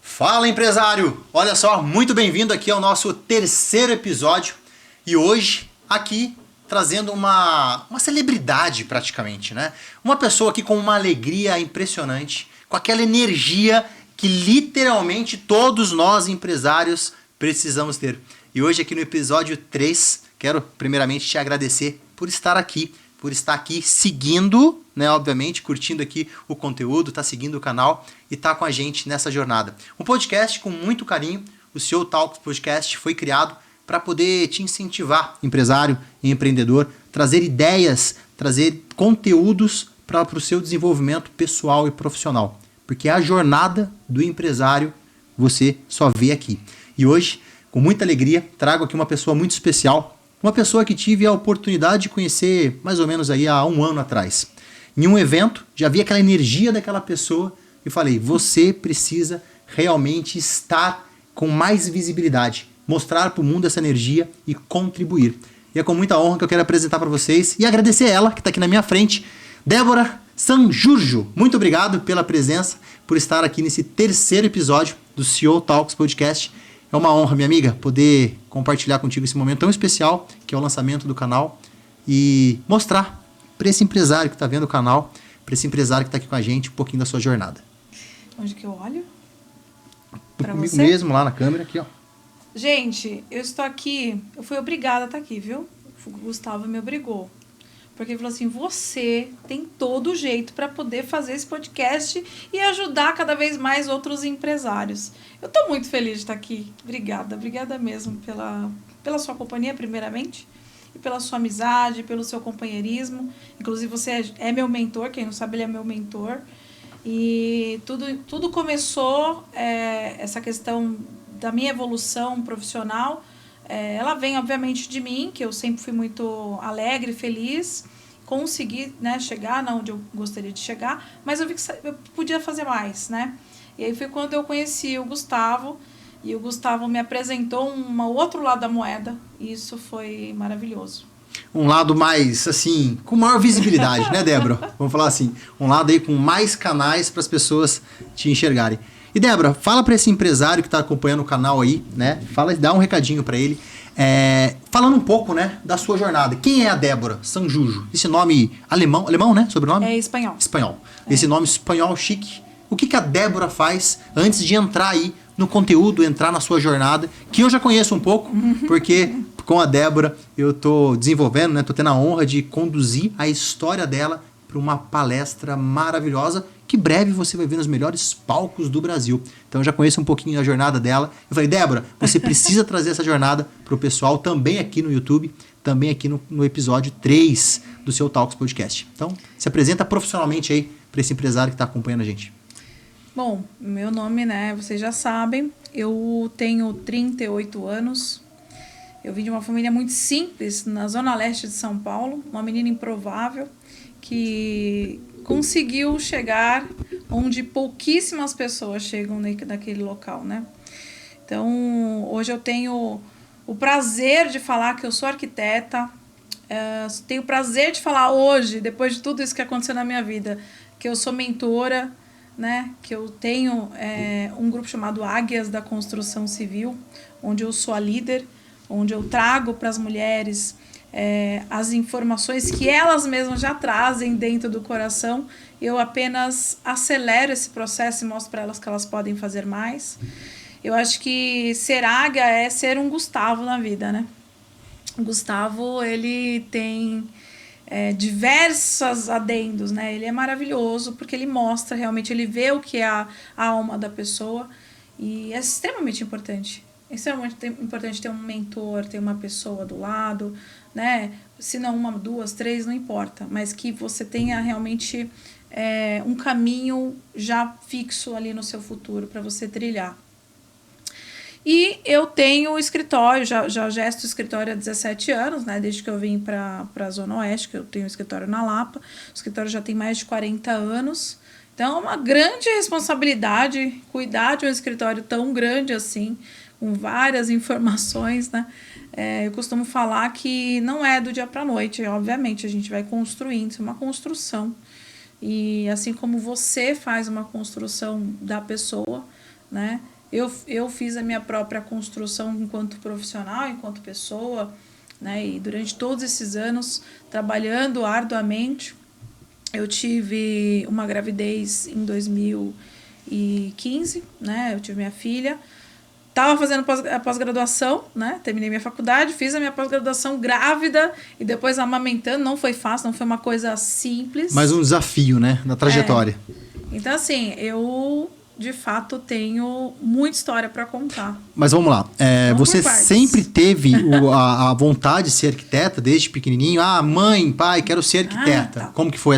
Fala, empresário! Olha só, muito bem-vindo aqui ao nosso terceiro episódio e hoje aqui trazendo uma celebridade praticamente, né? Uma pessoa aqui com uma alegria impressionante, com aquela energia que literalmente todos nós empresários precisamos ter. E hoje aqui no episódio 3, quero primeiramente te agradecer por estar aqui seguindo, né, obviamente, curtindo aqui o conteúdo, tá seguindo o canal e tá com a gente nessa jornada. Um podcast com muito carinho, o CEO Talks Podcast foi criado para poder te incentivar, empresário e empreendedor, trazer ideias, trazer conteúdos para o seu desenvolvimento pessoal e profissional. Porque a jornada do empresário você só vê aqui. E hoje, com muita alegria, trago aqui uma pessoa muito especial, uma pessoa que tive a oportunidade de conhecer mais ou menos aí há um ano atrás. Em um evento, já vi aquela energia daquela pessoa e falei, você precisa realmente estar com mais visibilidade, mostrar para o mundo essa energia e contribuir. E é com muita honra que eu quero apresentar para vocês e agradecer ela, que está aqui na minha frente, Débora Sanjurjo. Muito obrigado pela presença, por estar aqui nesse terceiro episódio do CEO Talks Podcast. É uma honra, minha amiga, poder compartilhar contigo esse momento tão especial, que é o lançamento do canal, e mostrar para esse empresário que está vendo o canal, para esse empresário que está aqui com a gente, um pouquinho da sua jornada. Onde que eu olho? Pra Comigo você? mesmo, lá na câmera, aqui, ó. Gente, eu estou aqui, eu fui obrigada a estar aqui, viu? O Gustavo me obrigou. Porque ele falou assim, você tem todo o jeito para poder fazer esse podcast e ajudar cada vez mais outros empresários. Eu estou muito feliz de estar aqui. Obrigada mesmo pela sua companhia, primeiramente, e pela sua amizade, pelo seu companheirismo. Inclusive, você é meu mentor, quem não sabe, ele é meu mentor. E tudo começou, essa questão da minha evolução profissional, ela vem, obviamente, de mim, que eu sempre fui muito alegre, feliz, consegui, né, chegar onde eu gostaria de chegar, mas eu vi que eu podia fazer mais, né? E aí foi quando eu conheci o Gustavo, e o Gustavo me apresentou um outro lado da moeda, e isso foi maravilhoso. Um lado mais, assim, com maior visibilidade, né, Débora? Vamos falar assim, um lado aí com mais canais para as pessoas te enxergarem. E Débora, fala para esse empresário que está acompanhando o canal aí, né? Dá um recadinho para ele. Falando um pouco, né, da sua jornada. Quem é a Débora Sanjurjo? Esse nome alemão, né? Sobrenome? É espanhol. Espanhol. Esse nome espanhol chique. O que a Débora faz antes de entrar aí no conteúdo, entrar na sua jornada, que eu já conheço um pouco, porque com a Débora eu tô desenvolvendo, né? Tô tendo a honra de conduzir a história dela para uma palestra maravilhosa que breve você vai ver nos melhores palcos do Brasil. Então eu já conheço um pouquinho a jornada dela. Eu falei, Débora, você precisa trazer essa jornada para o pessoal também aqui no YouTube, também aqui no episódio 3 do seu Talks Podcast. Então, se apresenta profissionalmente aí para esse empresário que está acompanhando a gente. Bom, meu nome, né, vocês já sabem, eu tenho 38 anos, eu vim de uma família muito simples, na zona leste de São Paulo, uma menina improvável, que conseguiu chegar onde pouquíssimas pessoas chegam naquele local, né? Então, hoje eu tenho o prazer de falar que eu sou arquiteta, tenho o prazer de falar hoje, depois de tudo isso que aconteceu na minha vida, que eu sou mentora, né? Que eu tenho um grupo chamado Águias da Construção Civil, onde eu sou a líder, onde eu trago para as mulheres as informações que elas mesmas já trazem dentro do coração. Eu apenas acelero esse processo e mostro para elas que elas podem fazer mais. Eu acho que ser águia é ser um Gustavo na vida, né? O Gustavo, ele tem diversos adendos, né? Ele é maravilhoso porque ele mostra realmente, ele vê o que é a alma da pessoa e é extremamente importante. É extremamente importante ter um mentor, ter uma pessoa do lado, né? Se não uma, duas, três, não importa, mas que você tenha realmente um caminho já fixo ali no seu futuro para você trilhar. E eu tenho escritório, já gesto escritório há 17 anos, né? Desde que eu vim para a Zona Oeste, que eu tenho escritório na Lapa. O escritório já tem mais de 40 anos. Então, é uma grande responsabilidade cuidar de um escritório tão grande assim, com várias informações, né? Eu costumo falar que não é do dia para a noite, obviamente, a gente vai construindo, isso é uma construção. E assim como você faz uma construção da pessoa, né? Eu fiz a minha própria construção enquanto profissional, enquanto pessoa, né? E durante todos esses anos, trabalhando arduamente, eu tive uma gravidez em 2015, né? Eu tive minha filha. Estava fazendo a pós-graduação, né? Terminei minha faculdade, fiz a minha pós-graduação grávida e depois amamentando. Não foi fácil, não foi uma coisa simples. Mas um desafio, né? Na trajetória. Então, assim, eu de fato tenho muita história para contar. Mas vamos lá. Você sempre teve a vontade de ser arquiteta desde pequenininho? Ah, mãe, pai, quero ser arquiteta. Tá. Como que foi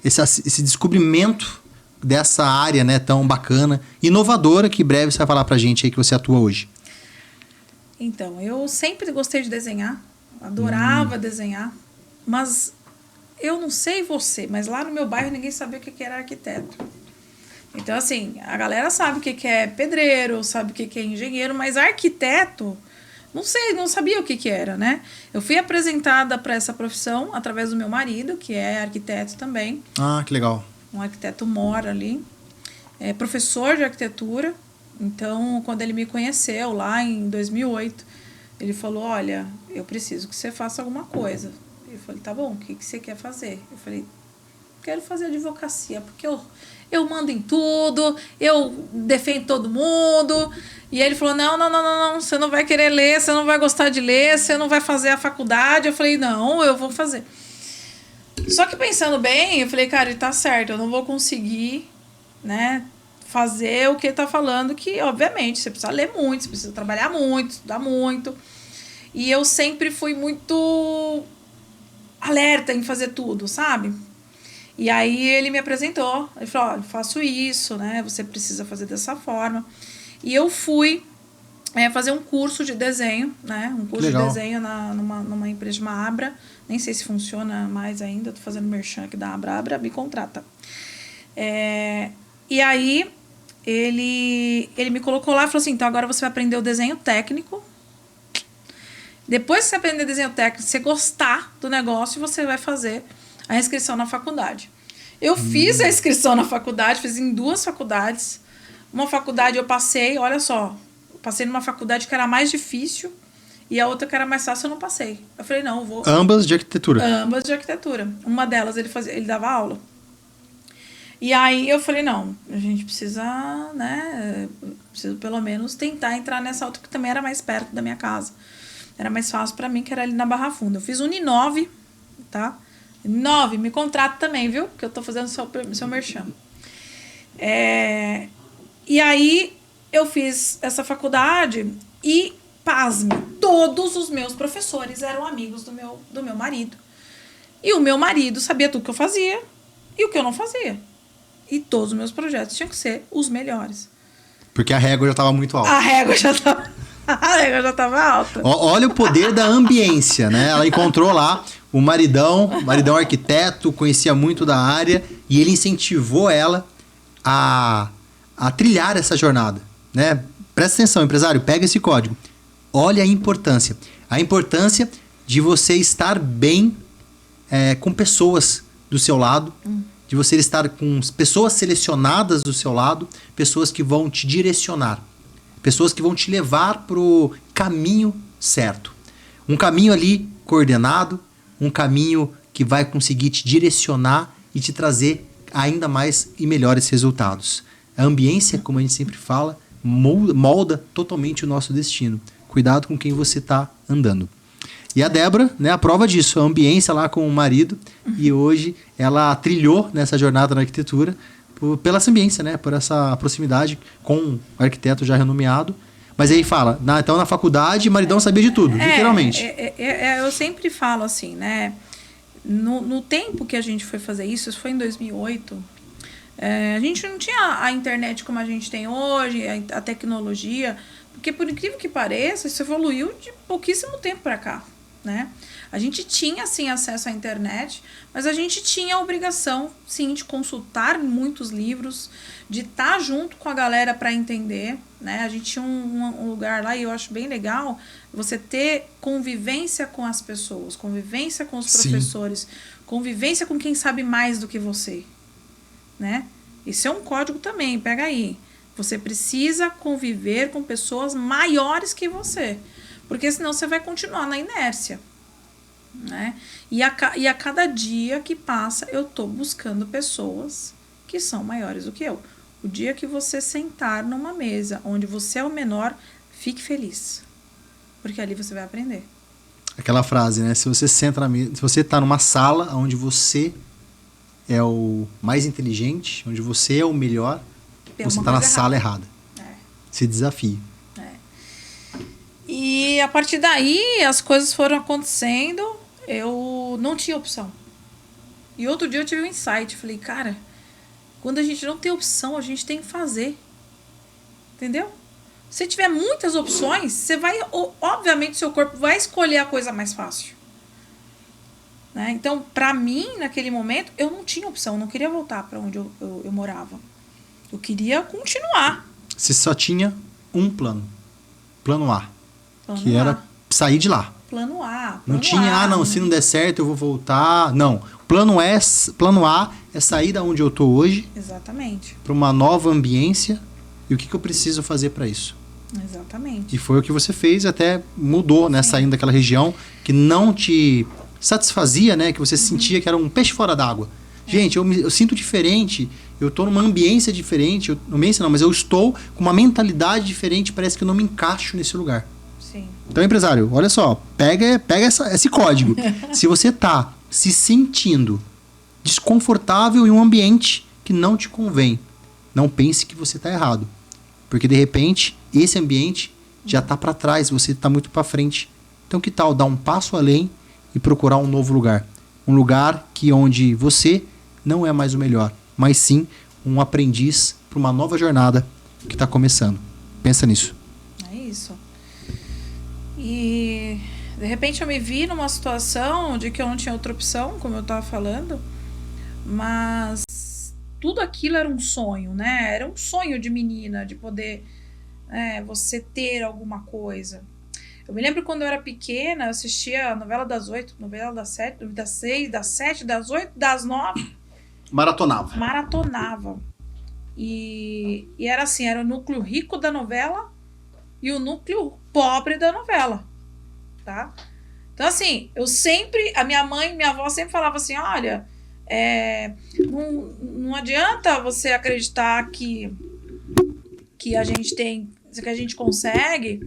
esse descobrimento dessa área, né, tão bacana, inovadora, que breve você vai falar pra gente aí que você atua hoje? Então, eu sempre gostei de desenhar. Adorava desenhar. Mas eu não sei você, mas lá no meu bairro ninguém sabia o que era arquiteto. Então, assim, a galera sabe o que é pedreiro, sabe o que é engenheiro, mas arquiteto, não sei, não sabia o que era, né? Eu fui apresentada para essa profissão através do meu marido, que é arquiteto também. Ah, que legal. Um arquiteto mora ali, é professor de arquitetura. Então, quando ele me conheceu lá em 2008, ele falou, olha, eu preciso que você faça alguma coisa. Eu falei, tá bom, o que você quer fazer? Eu falei, quero fazer advocacia, porque eu mando em tudo, eu defendo todo mundo. E ele falou, não, você não vai querer ler, você não vai gostar de ler, você não vai fazer a faculdade. Eu falei, não, eu vou fazer. Só que pensando bem, eu falei, cara, ele tá certo, eu não vou conseguir, né, fazer o que ele tá falando, que obviamente você precisa ler muito, você precisa trabalhar muito, estudar muito. E eu sempre fui muito alerta em fazer tudo, sabe? E aí ele me apresentou, ele falou, olha, faço isso, né, você precisa fazer dessa forma. E eu fui fazer um curso de desenho, né, um curso Legal. de desenho numa empresa de uma Abra, nem sei se funciona mais ainda, tô fazendo merchan aqui da Abra, me contrata. E aí ele me colocou lá e falou assim, então agora você vai aprender o desenho técnico. Depois que você aprender desenho técnico, você gostar do negócio, você vai fazer a inscrição na faculdade. Eu fiz a inscrição na faculdade, fiz em 2 faculdades. Uma faculdade eu passei, olha só, eu passei numa faculdade que era mais difícil e a outra que era mais fácil eu não passei. Eu falei, não, eu vou... Ambas de arquitetura? Ambas de arquitetura. Uma delas ele dava aula. E aí eu falei, não, a gente precisa, né, preciso pelo menos tentar entrar nessa outra que também era mais perto da minha casa. Era mais fácil pra mim, que era ali na Barra Funda. Eu fiz Uninove, tá? 9, me contrata também, viu? Que eu tô fazendo seu merchan. E aí eu fiz essa faculdade e, pasme, todos os meus professores eram amigos do meu marido. E o meu marido sabia tudo que eu fazia e o que eu não fazia. E todos os meus projetos tinham que ser os melhores. Porque a régua já estava muito alta. A régua já estava alta. Olha o poder da ambiência, né? Ela encontrou lá o maridão arquiteto, conhecia muito da área, e ele incentivou ela a trilhar essa jornada, né? Presta atenção, empresário, pega esse código. Olha a importância de você estar bem com pessoas do seu lado, de você estar com pessoas selecionadas do seu lado, pessoas que vão te direcionar, pessoas que vão te levar pro caminho certo. Um caminho ali coordenado, um caminho que vai conseguir te direcionar e te trazer ainda mais e melhores resultados. A ambiência, como a gente sempre fala, molda totalmente o nosso destino. Cuidado com quem você está andando. E a Débora, né, a prova disso, a ambiência lá com o marido, e hoje ela trilhou nessa jornada na arquitetura pela essa ambiência, né, por essa proximidade com um arquiteto já renomeado. Mas aí fala, então na faculdade, maridão sabia de tudo, literalmente. Eu sempre falo assim, né, no tempo que a gente foi fazer isso foi em 2008, a gente não tinha a internet como a gente tem hoje, a tecnologia, porque por incrível que pareça, isso evoluiu de pouquíssimo tempo para cá, né? A gente tinha, sim, acesso à internet, mas a gente tinha a obrigação, sim, de consultar muitos livros, de estar junto com a galera para entender, né? A gente tinha um lugar lá, e eu acho bem legal, você ter convivência com as pessoas, convivência com os professores, sim, convivência com quem sabe mais do que você, né? Isso é um código também, pega aí. Você precisa conviver com pessoas maiores que você. Porque senão você vai continuar na inércia. Né? E a cada dia que passa, eu tô buscando pessoas que são maiores do que eu. O dia que você sentar numa mesa onde você é o menor, fique feliz. Porque ali você vai aprender. Aquela frase, né? Se você senta na mesa, se você tá numa sala onde você é o mais inteligente, onde você é o melhor, você tá na sala errada. Se desafie. E a partir daí, as coisas foram acontecendo, eu não tinha opção. E outro dia eu tive um insight, falei, cara, quando a gente não tem opção, a gente tem que fazer. Entendeu? Se tiver muitas opções, você vai, obviamente, seu corpo vai escolher a coisa mais fácil. Né? Então, pra mim, naquele momento, eu não tinha opção, eu não queria voltar pra onde eu morava. Eu queria continuar. Você só tinha um plano. Plano A. Plano era A. sair de lá. Plano A. Não tinha, não, se não der certo eu vou voltar. Não. Plano A é sair da onde eu tô hoje. Exatamente. Para uma nova ambiência. E o que eu preciso fazer para isso? Exatamente. E foi o que você fez, até mudou, né? Saindo daquela região que não te satisfazia, né? Que você sentia que era um peixe fora d'água. Gente, eu sinto diferente, eu tô numa ambiência diferente, mas eu estou com uma mentalidade diferente, parece que eu não me encaixo nesse lugar. Sim. Então, empresário, olha só, pega esse código. Se você tá se sentindo desconfortável em um ambiente que não te convém, não pense que você tá errado. Porque, de repente, esse ambiente já tá para trás, você tá muito para frente. Então, que tal dar um passo além e procurar um novo lugar? Um lugar onde você não é mais o melhor, mas sim um aprendiz para uma nova jornada que está começando. Pensa nisso. É isso. E de repente eu me vi numa situação de que eu não tinha outra opção, como eu estava falando, mas tudo aquilo era um sonho, né? Era um sonho de menina, de poder você ter alguma coisa. Eu me lembro quando eu era pequena, eu assistia a novela das 8, novela das 7, das 6, das 7, das 8, das 9. Maratonava. E era assim, era o núcleo rico da novela e o núcleo pobre da novela, tá? Então assim, a minha mãe e minha avó sempre falavam assim, olha, não adianta você acreditar que a gente tem, que a gente consegue,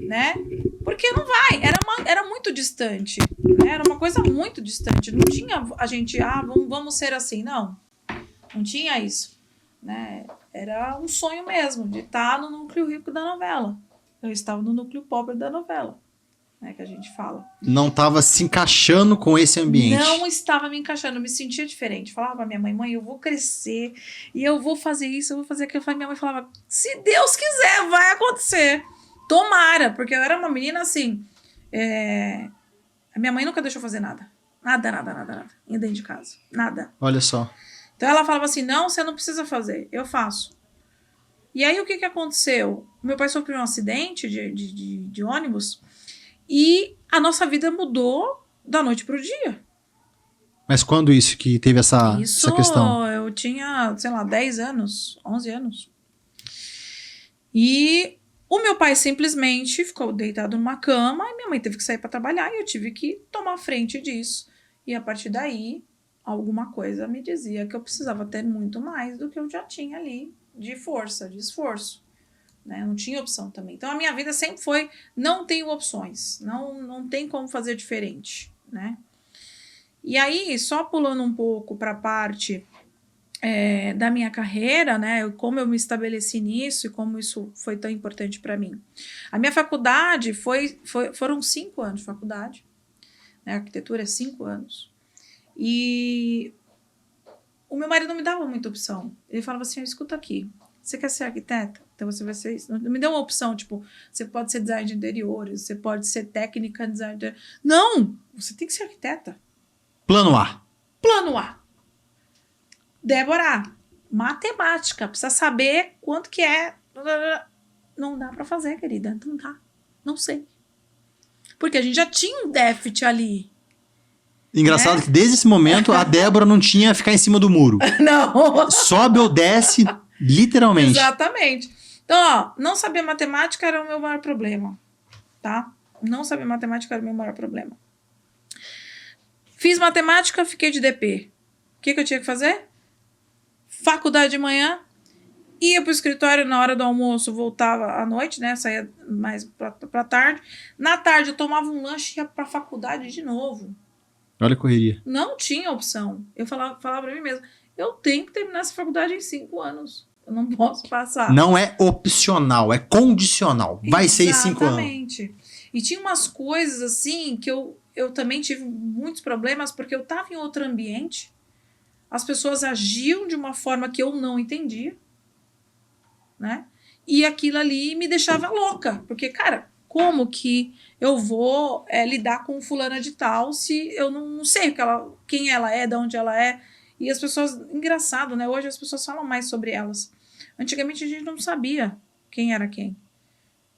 né? Porque não vai, era muito distante, né? Era uma coisa muito distante, não tinha a gente, vamos ser assim, não tinha isso, né? Era um sonho mesmo, de estar no núcleo rico da novela. Eu estava no núcleo pobre da novela, né? Que a gente fala. Não estava se encaixando com esse ambiente. Não estava me encaixando, eu me sentia diferente. Falava pra minha mãe, eu vou crescer, e eu vou fazer isso, eu vou fazer aquilo. Minha mãe falava, se Deus quiser, vai acontecer. Tomara, porque eu era uma menina assim, a minha mãe nunca deixou fazer nada. Nada. Ia dentro de casa, nada. Olha só. Então ela falava assim, não, você não precisa fazer, eu faço. E aí o que aconteceu? Meu pai sofreu um acidente de ônibus e a nossa vida mudou da noite pro dia. Mas quando isso que teve essa questão? Eu tinha, 10 anos, 11 anos. E o meu pai simplesmente ficou deitado numa cama e minha mãe teve que sair para trabalhar e eu tive que tomar frente disso. E a partir daí, alguma coisa me dizia que eu precisava ter muito mais do que eu já tinha ali de força, de esforço. Né? Não tinha opção também. Então, a minha vida sempre foi, não tenho opções, não tem como fazer diferente, né? E aí, só pulando um pouco para a parte da minha carreira, né? Como eu me estabeleci nisso e como isso foi tão importante para mim. A minha faculdade foram 5 anos de faculdade, né? A arquitetura é 5 anos. E o meu marido não me dava muita opção. Ele falava assim, escuta aqui, você quer ser arquiteta? Então você vai ser isso. Não me deu uma opção, tipo, você pode ser design de interiores, você pode ser técnica em design de... Não! Você tem que ser arquiteta. Plano A. Débora, matemática, precisa saber quanto que é. Não dá pra fazer, querida. Não dá. Não sei. Porque a gente já tinha um déficit ali. Engraçado que desde esse momento a Débora não tinha ficar em cima do muro. Não. Sobe ou desce, Literalmente. Exatamente. Então, ó, não saber matemática era o meu maior problema, tá? Não saber matemática era o meu maior problema. Fiz matemática, fiquei de DP. O que eu tinha que fazer? Faculdade de manhã, ia pro escritório na hora do almoço, voltava à noite, né? Saía mais pra tarde. Na tarde eu tomava um lanche e ia pra faculdade de novo. Olha a correria. Não tinha opção. Eu falava pra mim mesma, eu tenho que terminar essa faculdade em 5 anos. Eu não posso passar. Não é opcional, é condicional. Vai ser em 5 anos. Exatamente. E tinha umas coisas assim que eu também tive muitos problemas porque eu estava em outro ambiente. As pessoas agiam de uma forma que eu não entendia, né? E aquilo ali me deixava louca. Porque, cara, como que eu vou lidar com fulana de tal se eu não sei quem ela é, de onde ela é? E as pessoas... Engraçado, né? Hoje as pessoas falam mais sobre elas. Antigamente a gente não sabia quem era quem.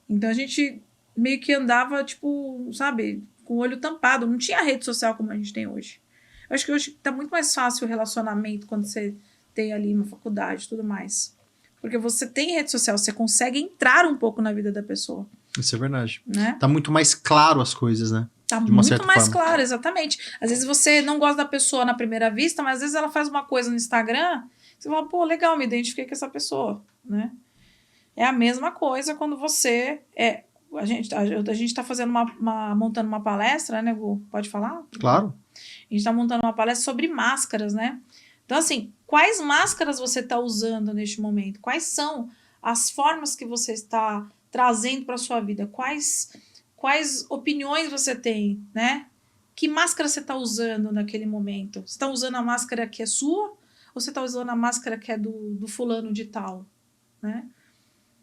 Então a gente meio que andava, tipo, sabe, com o olho tampado. Não tinha rede social como a gente tem hoje. Eu acho que hoje tá muito mais fácil o relacionamento quando você tem ali uma faculdade e tudo mais. Porque você tem rede social, você consegue entrar um pouco na vida da pessoa. Isso é verdade. Né? Tá muito mais claro as coisas, né? Tá muito mais claro, exatamente. Às vezes você não gosta da pessoa na primeira vista, mas às vezes ela faz uma coisa no Instagram, você fala, pô, legal, me identifiquei com essa pessoa, né? É a mesma coisa quando você... A gente tá fazendo montando uma palestra, né, Gu? Pode falar? Claro. A gente tá montando uma palestra sobre máscaras, né? Então, assim, quais máscaras você tá usando neste momento? Quais são as formas que você está trazendo para sua vida? Quais opiniões você tem, né? Que máscara você tá usando naquele momento? Você tá usando a máscara que é sua? Ou você tá usando a máscara que é do fulano de tal, né?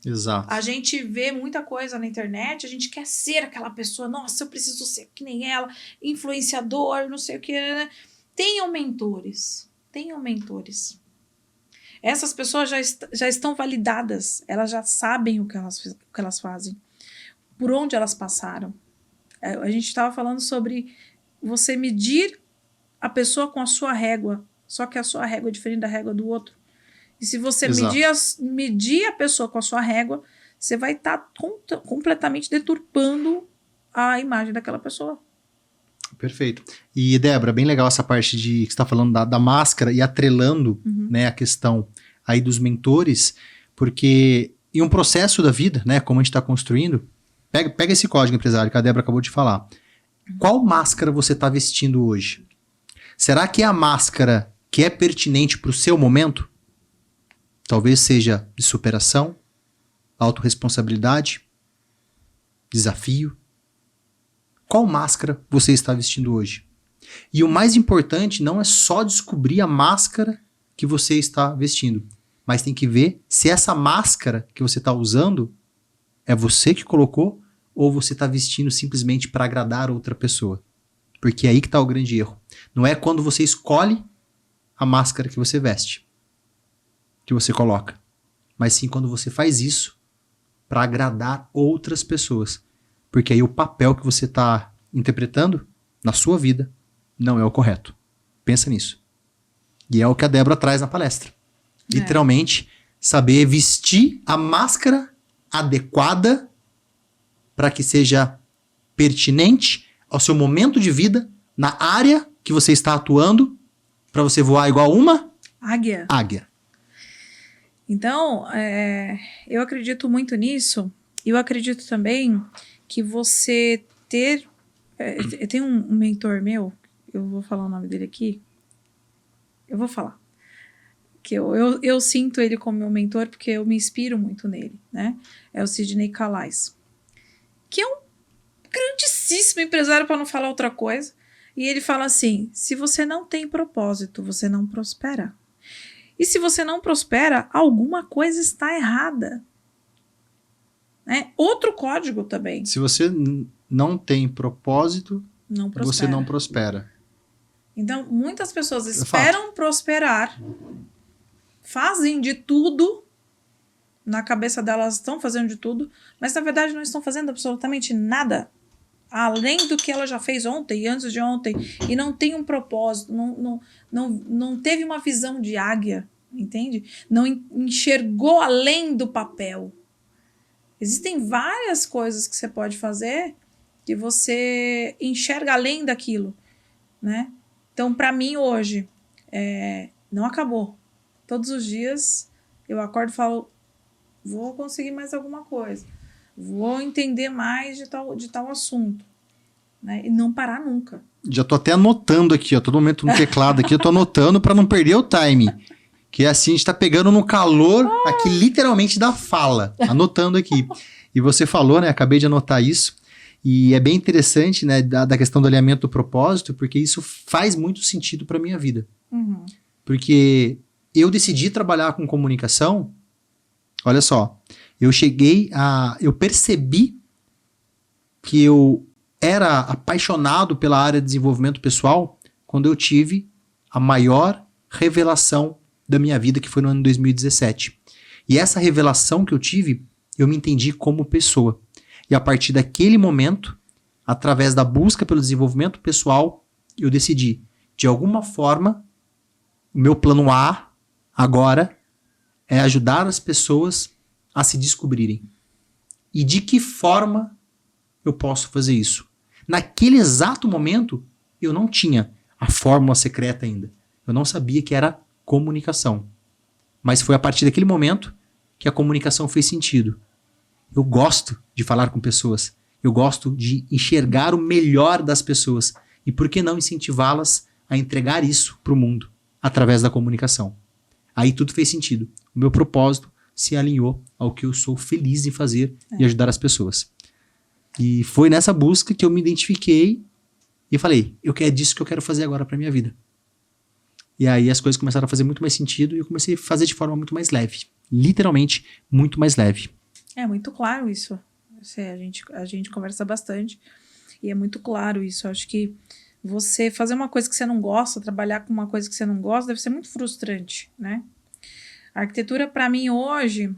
Exato. A gente vê muita coisa na internet, a gente quer ser aquela pessoa, nossa, eu preciso ser que nem ela, influenciador, não sei o que, né? Tenham mentores. Essas pessoas já estão validadas, elas já sabem o que elas fazem, por onde elas passaram. A gente estava falando sobre você medir a pessoa com a sua régua, só que a sua régua é diferente da régua do outro. E se você medir a pessoa com a sua régua, você vai estar completamente deturpando a imagem daquela pessoa. Perfeito. E, Débora, bem legal essa parte de que você está falando da máscara e atrelando né, a questão aí dos mentores, porque em um processo da vida, né, como a gente está construindo, pega esse código empresário que a Débora acabou de falar. Qual máscara você está vestindo hoje? Será que é a máscara que é pertinente para o seu momento? Talvez seja de superação, autorresponsabilidade, desafio. Qual máscara você está vestindo hoje? E o mais importante não é só descobrir a máscara que você está vestindo, mas tem que ver se essa máscara que você está usando é você que colocou ou você está vestindo simplesmente para agradar outra pessoa. Porque é aí que está o grande erro. Não é quando você escolhe a máscara que você veste, que você coloca, mas sim quando você faz isso para agradar outras pessoas. Porque aí o papel que você está interpretando na sua vida não é o correto. Pensa nisso. E é o que a Débora traz na palestra. Literalmente, saber vestir a máscara adequada para que seja pertinente ao seu momento de vida, na área que você está atuando, para você voar igual uma águia. Então, eu acredito muito nisso. E eu acredito também que você ter... eu tenho um mentor meu, eu vou falar o nome dele aqui. Eu vou falar. Que eu sinto ele como meu mentor porque eu me inspiro muito nele, né? É o Sidney Calais. Que é um grandíssimo empresário, para não falar outra coisa. E ele fala assim, se você não tem propósito, você não prospera. E se você não prospera, alguma coisa está errada. Né? Outro código também. Se você não tem propósito, você não prospera. Então, muitas pessoas esperam prosperar, fazem de tudo, na cabeça delas estão fazendo de tudo, mas na verdade não estão fazendo absolutamente nada, além do que ela já fez ontem e antes de ontem, e não tem um propósito, não teve uma visão de águia, entende? Não enxergou além do papel. Existem várias coisas que você pode fazer que você enxerga além daquilo, né? Então, para mim, hoje, não acabou. Todos os dias eu acordo e falo, vou conseguir mais alguma coisa. Vou entender mais de tal assunto. Né? E não parar nunca. Já tô até anotando aqui, ó, todo momento no teclado aqui, eu tô anotando para não perder o time. Que assim a gente tá pegando no calor aqui literalmente da fala, anotando aqui. E você falou, né, acabei de anotar isso, e é bem interessante, né, da questão do alinhamento do propósito, porque isso faz muito sentido para minha vida. Uhum. Porque eu decidi trabalhar com comunicação, olha só, eu percebi que eu era apaixonado pela área de desenvolvimento pessoal quando eu tive a maior revelação da minha vida, que foi no ano 2017. E essa revelação que eu tive, eu me entendi como pessoa. E a partir daquele momento, através da busca pelo desenvolvimento pessoal, eu decidi, de alguma forma, o meu plano A agora é ajudar as pessoas a se descobrirem. E de que forma eu posso fazer isso? Naquele exato momento, eu não tinha a fórmula secreta ainda. Eu não sabia que era comunicação. Mas foi a partir daquele momento que a comunicação fez sentido. Eu gosto de falar com pessoas. Eu gosto de enxergar o melhor das pessoas. E por que não incentivá-las a entregar isso para o mundo através da comunicação? Aí tudo fez sentido. O meu propósito se alinhou ao que eu sou feliz em fazer e ajudar as pessoas. E foi nessa busca que eu me identifiquei e falei, é disso que eu quero fazer agora para minha vida. E aí as coisas começaram a fazer muito mais sentido e eu comecei a fazer de forma muito mais leve. Literalmente, muito mais leve. É muito claro isso. A gente conversa bastante e é muito claro isso. Eu acho que você fazer uma coisa que você não gosta, trabalhar com uma coisa que você não gosta, deve ser muito frustrante, né? A arquitetura, para mim, hoje,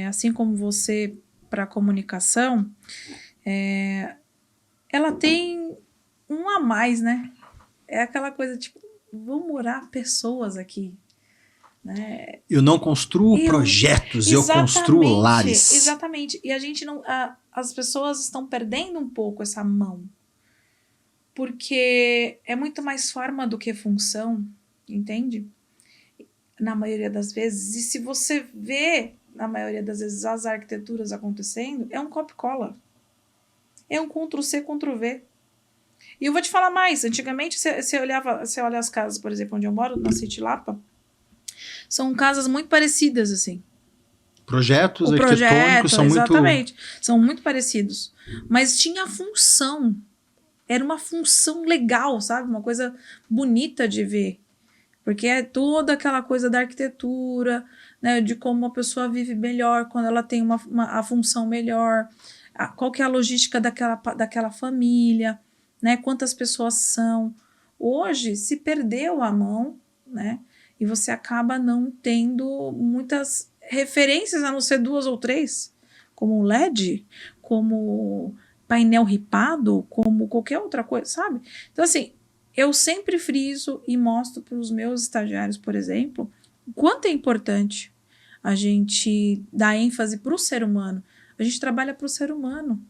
assim como você para a comunicação, ela tem um a mais, né? É aquela coisa, tipo, vão morar pessoas aqui, né? Eu não construo projetos, eu construo lares. Exatamente. E a gente não... as pessoas estão perdendo um pouco essa mão. Porque é muito mais forma do que função, entende? Na maioria das vezes. E se você vê, na maioria das vezes, as arquiteturas acontecendo, é um copia-cola. É um Ctrl-C, Ctrl-V. E eu vou te falar mais. Antigamente, você olha as casas, por exemplo, onde eu moro, na City Lapa, são casas muito parecidas, assim. Projetos arquitetônicos são exatamente, são muito parecidos. Mas tinha função. Era uma função legal, sabe? Uma coisa bonita de ver. Porque é toda aquela coisa da arquitetura, né? De como a pessoa vive melhor quando ela tem a função melhor. Qual que é a logística daquela família, né? Quantas pessoas são. Hoje se perdeu a mão, né? E você acaba não tendo muitas referências, a não ser 2 ou 3, como o LED, como painel ripado, como qualquer outra coisa, sabe? Então, assim, eu sempre friso e mostro para os meus estagiários, por exemplo, o quanto é importante a gente dar ênfase para o ser humano. A gente trabalha para o ser humano.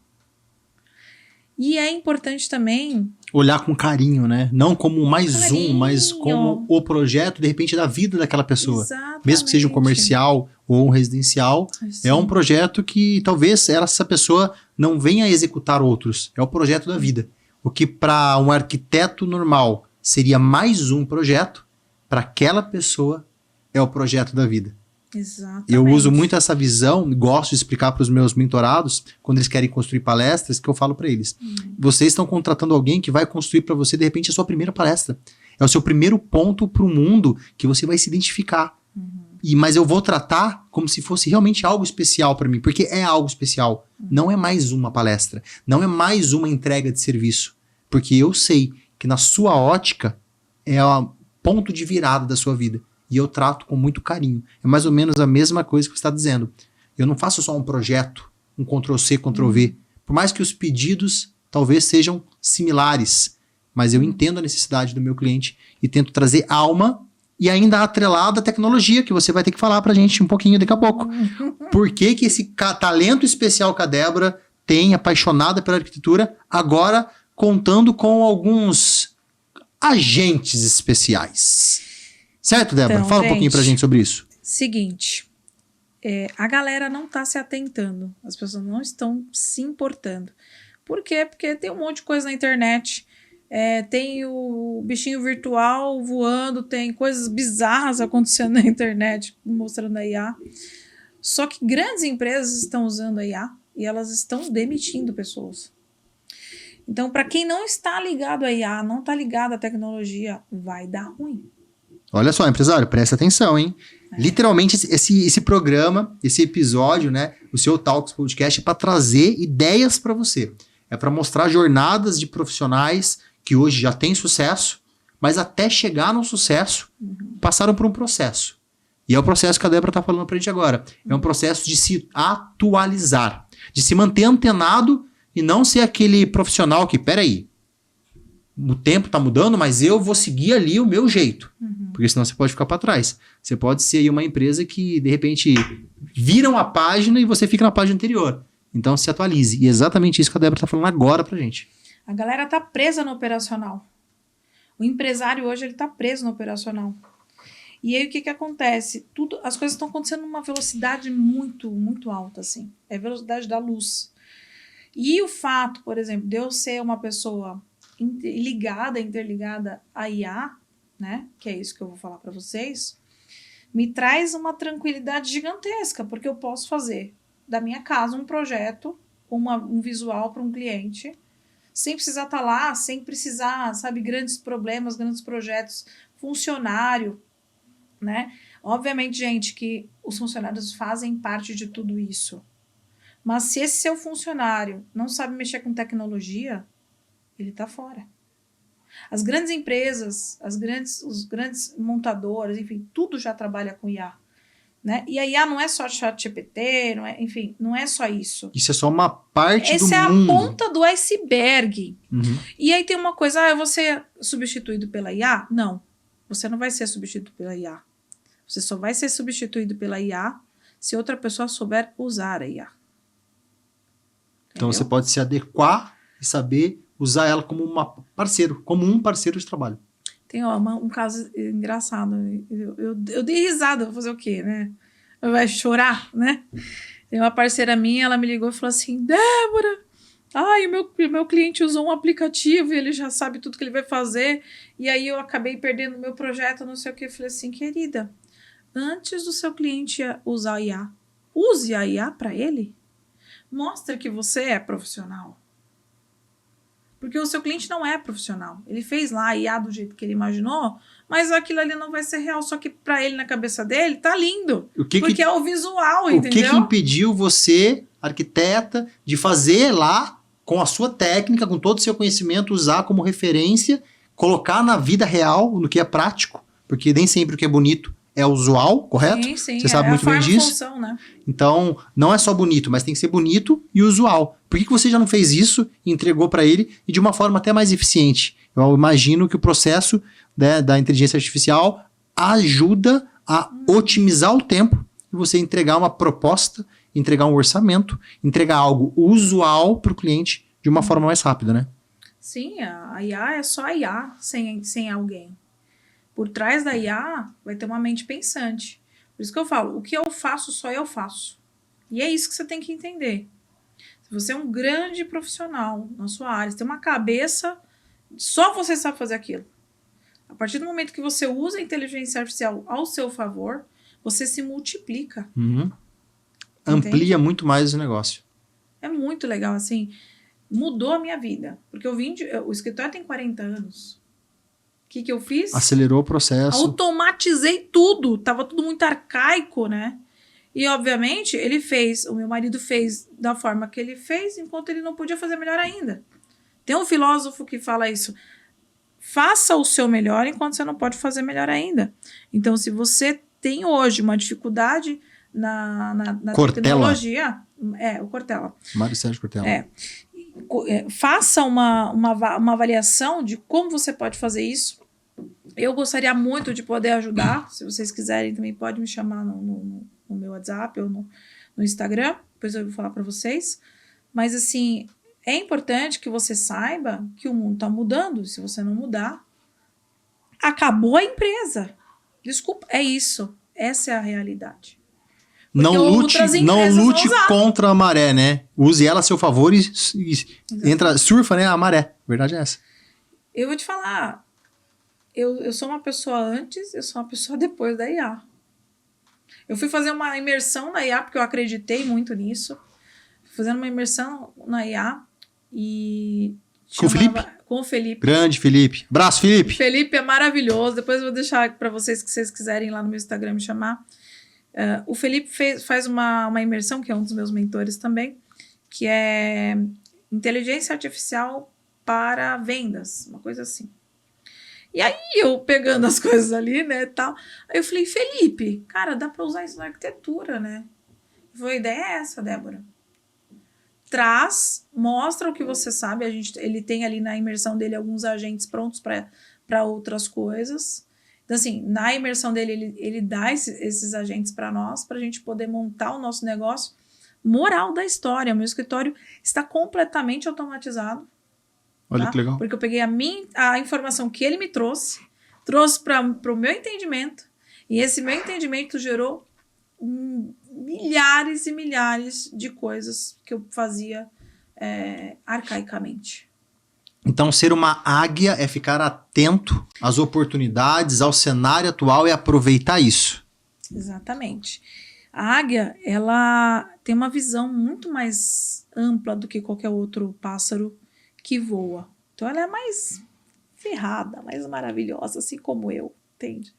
E é importante também... olhar com carinho, né? Não como mais um, mas como o projeto, de repente, da vida daquela pessoa. Exatamente. Mesmo que seja um comercial ou um residencial, é um projeto que talvez essa pessoa não venha a executar outros. É o projeto da vida. O que para um arquiteto normal seria mais um projeto, para aquela pessoa é o projeto da vida. Exatamente. Eu uso muito essa visão, gosto de explicar para os meus mentorados, quando eles querem construir palestras, que eu falo para eles. Vocês estão contratando alguém que vai construir para você, de repente, a sua primeira palestra. É o seu primeiro ponto para o mundo que você vai se identificar. Mas eu vou tratar como se fosse realmente algo especial para mim, porque é algo especial. Não é mais uma palestra, não é mais uma entrega de serviço, porque eu sei que na sua ótica é o ponto de virada da sua vida. E eu trato com muito carinho. É mais ou menos a mesma coisa que você está dizendo. Eu não faço só um projeto, um Ctrl-C, Ctrl-V. Por mais que os pedidos talvez sejam similares, mas eu entendo a necessidade do meu cliente e tento trazer alma e ainda atrelado à tecnologia, que você vai ter que falar pra gente um pouquinho daqui a pouco. Por que que esse talento especial que a Débora tem, apaixonada pela arquitetura, agora contando com alguns agentes especiais? Certo, Débora? Então, Fala um pouquinho pra gente sobre isso. Seguinte, a galera não está se atentando, as pessoas não estão se importando. Por quê? Porque tem um monte de coisa na internet, tem o bichinho virtual voando, tem coisas bizarras acontecendo na internet mostrando a IA. Só que grandes empresas estão usando a IA e elas estão demitindo pessoas. Então, para quem não está ligado à IA, não está ligado à tecnologia, vai dar ruim. Olha só, empresário, presta atenção, hein? Literalmente, esse programa, esse episódio, né? O seu Talks Podcast é para trazer ideias para você. É para mostrar jornadas de profissionais que hoje já têm sucesso, mas até chegar no sucesso, passaram por um processo. E é o processo que a Débora está falando para a gente agora. É um processo de se atualizar, de se manter antenado e não ser aquele profissional que, peraí, o tempo está mudando, mas eu vou seguir ali o meu jeito. Porque senão você pode ficar para trás. Você pode ser aí uma empresa que, de repente, viram a página e você fica na página anterior. Então, se atualize. E é exatamente isso que a Débora está falando agora pra gente. A galera tá presa no operacional. O empresário hoje, ele tá preso no operacional. E aí, o que que acontece? As coisas estão acontecendo numa velocidade muito, muito alta, assim. É a velocidade da luz. E o fato, por exemplo, de eu ser uma pessoa interligada à IA, né? Que é isso que eu vou falar para vocês, me traz uma tranquilidade gigantesca, porque eu posso fazer da minha casa um projeto, um visual para um cliente, sem precisar estar lá, sem precisar, sabe, grandes problemas, grandes projetos, funcionário, né? Obviamente, gente, que os funcionários fazem parte de tudo isso. Mas se esse seu funcionário não sabe mexer com tecnologia, ele está fora. As grandes empresas, os grandes montadores, enfim, tudo já trabalha com IA. Né? E a IA não é só ChatGPT, não é só isso. Isso é só uma parte do mundo. Essa é a ponta do iceberg. Uhum. E aí tem uma coisa, eu vou ser substituído pela IA? Não, você não vai ser substituído pela IA. Você só vai ser substituído pela IA se outra pessoa souber usar a IA. Então Entendeu? você pode se adequar e saber usar ela como um parceiro de trabalho. Tem um caso engraçado. Eu dei risada, vou fazer o quê, né? Vai chorar, né? Tem uma parceira minha, ela me ligou e falou assim: Débora, o meu cliente usou um aplicativo e ele já sabe tudo que ele vai fazer. E aí eu acabei perdendo o meu projeto, não sei o quê. Eu falei assim: querida, antes do seu cliente usar a IA, use a IA para ele. Mostra que você é profissional. Porque o seu cliente não é profissional. Ele fez lá a IA do jeito que ele imaginou, mas aquilo ali não vai ser real. Só que para ele, na cabeça dele, tá lindo. Porque é o visual, entendeu? O que impediu você, arquiteta, de fazer lá, com a sua técnica, com todo o seu conhecimento, usar como referência, colocar na vida real, no que é prático? Porque nem sempre o que é bonito é usual, correto? Sim, você sabe muito bem disso. Função, né? Então, não é só bonito, mas tem que ser bonito e usual. Por que você já não fez isso e entregou para ele e de uma forma até mais eficiente? Eu imagino que o processo, né, da inteligência artificial ajuda a otimizar o tempo e você entregar uma proposta, entregar um orçamento, entregar algo usual para o cliente de uma forma mais rápida, né? Sim, a IA é só a IA sem alguém. Por trás da IA vai ter uma mente pensante. Por isso que eu falo, o que eu faço, só eu faço. E é isso que você tem que entender. Se você é um grande profissional na sua área, você tem uma cabeça, só você sabe fazer aquilo. A partir do momento que você usa a inteligência artificial ao seu favor, você se multiplica. Uhum. Amplia muito mais o negócio. É muito legal, assim. Mudou a minha vida. Porque o escritório tem 40 anos. O que eu fiz? Acelerou o processo. Automatizei tudo. Tava tudo muito arcaico, né? E, obviamente, o meu marido fez da forma que ele fez, enquanto ele não podia fazer melhor ainda. Tem um filósofo que fala isso. Faça o seu melhor enquanto você não pode fazer melhor ainda. Então, se você tem hoje uma dificuldade na tecnologia... o Cortella. Mário Sérgio Cortella. Faça uma avaliação de como você pode fazer isso Eu gostaria muito de poder ajudar. Se vocês quiserem, também pode me chamar no meu WhatsApp ou no Instagram. Depois eu vou falar para vocês. Mas, assim, é importante que você saiba que o mundo está mudando. Se você não mudar, acabou a empresa. Desculpa, é isso. Essa é a realidade. Porque Não lute, outras não empresas vão lute usar. contra a maré, né? Use ela a seu favor e entra, surfa, né, a maré. A verdade é essa. Eu vou te falar, eu sou uma pessoa antes, eu sou uma pessoa depois da IA. Eu fui fazer uma imersão na IA, porque eu acreditei muito nisso. Fui fazendo uma imersão na IA e... Com o Felipe? Com o Felipe. Grande Felipe. Abraço, Felipe. Felipe é maravilhoso. Depois eu vou deixar para vocês, que vocês quiserem lá no meu Instagram me chamar. O Felipe faz uma imersão, que é um dos meus mentores também, que é inteligência artificial para vendas, uma coisa assim. E aí eu pegando as coisas ali, né, tal, aí eu falei, Felipe, cara, dá para usar isso na arquitetura, né? A ideia é essa, Débora. Mostra o que você sabe, ele tem ali na imersão dele alguns agentes prontos para outras coisas. Então, assim, na imersão dele, ele dá esses agentes para nós, para a gente poder montar o nosso negócio. Moral da história, meu escritório está completamente automatizado. Olha tá? que legal. Porque eu peguei a informação que ele me trouxe para o meu entendimento, e esse meu entendimento gerou milhares e milhares de coisas que eu fazia arcaicamente. Então, ser uma águia é ficar atento às oportunidades, ao cenário atual e aproveitar isso. Exatamente. A águia, ela tem uma visão muito mais ampla do que qualquer outro pássaro que voa. Então, ela é mais ferrada, mais maravilhosa, assim como eu, entende?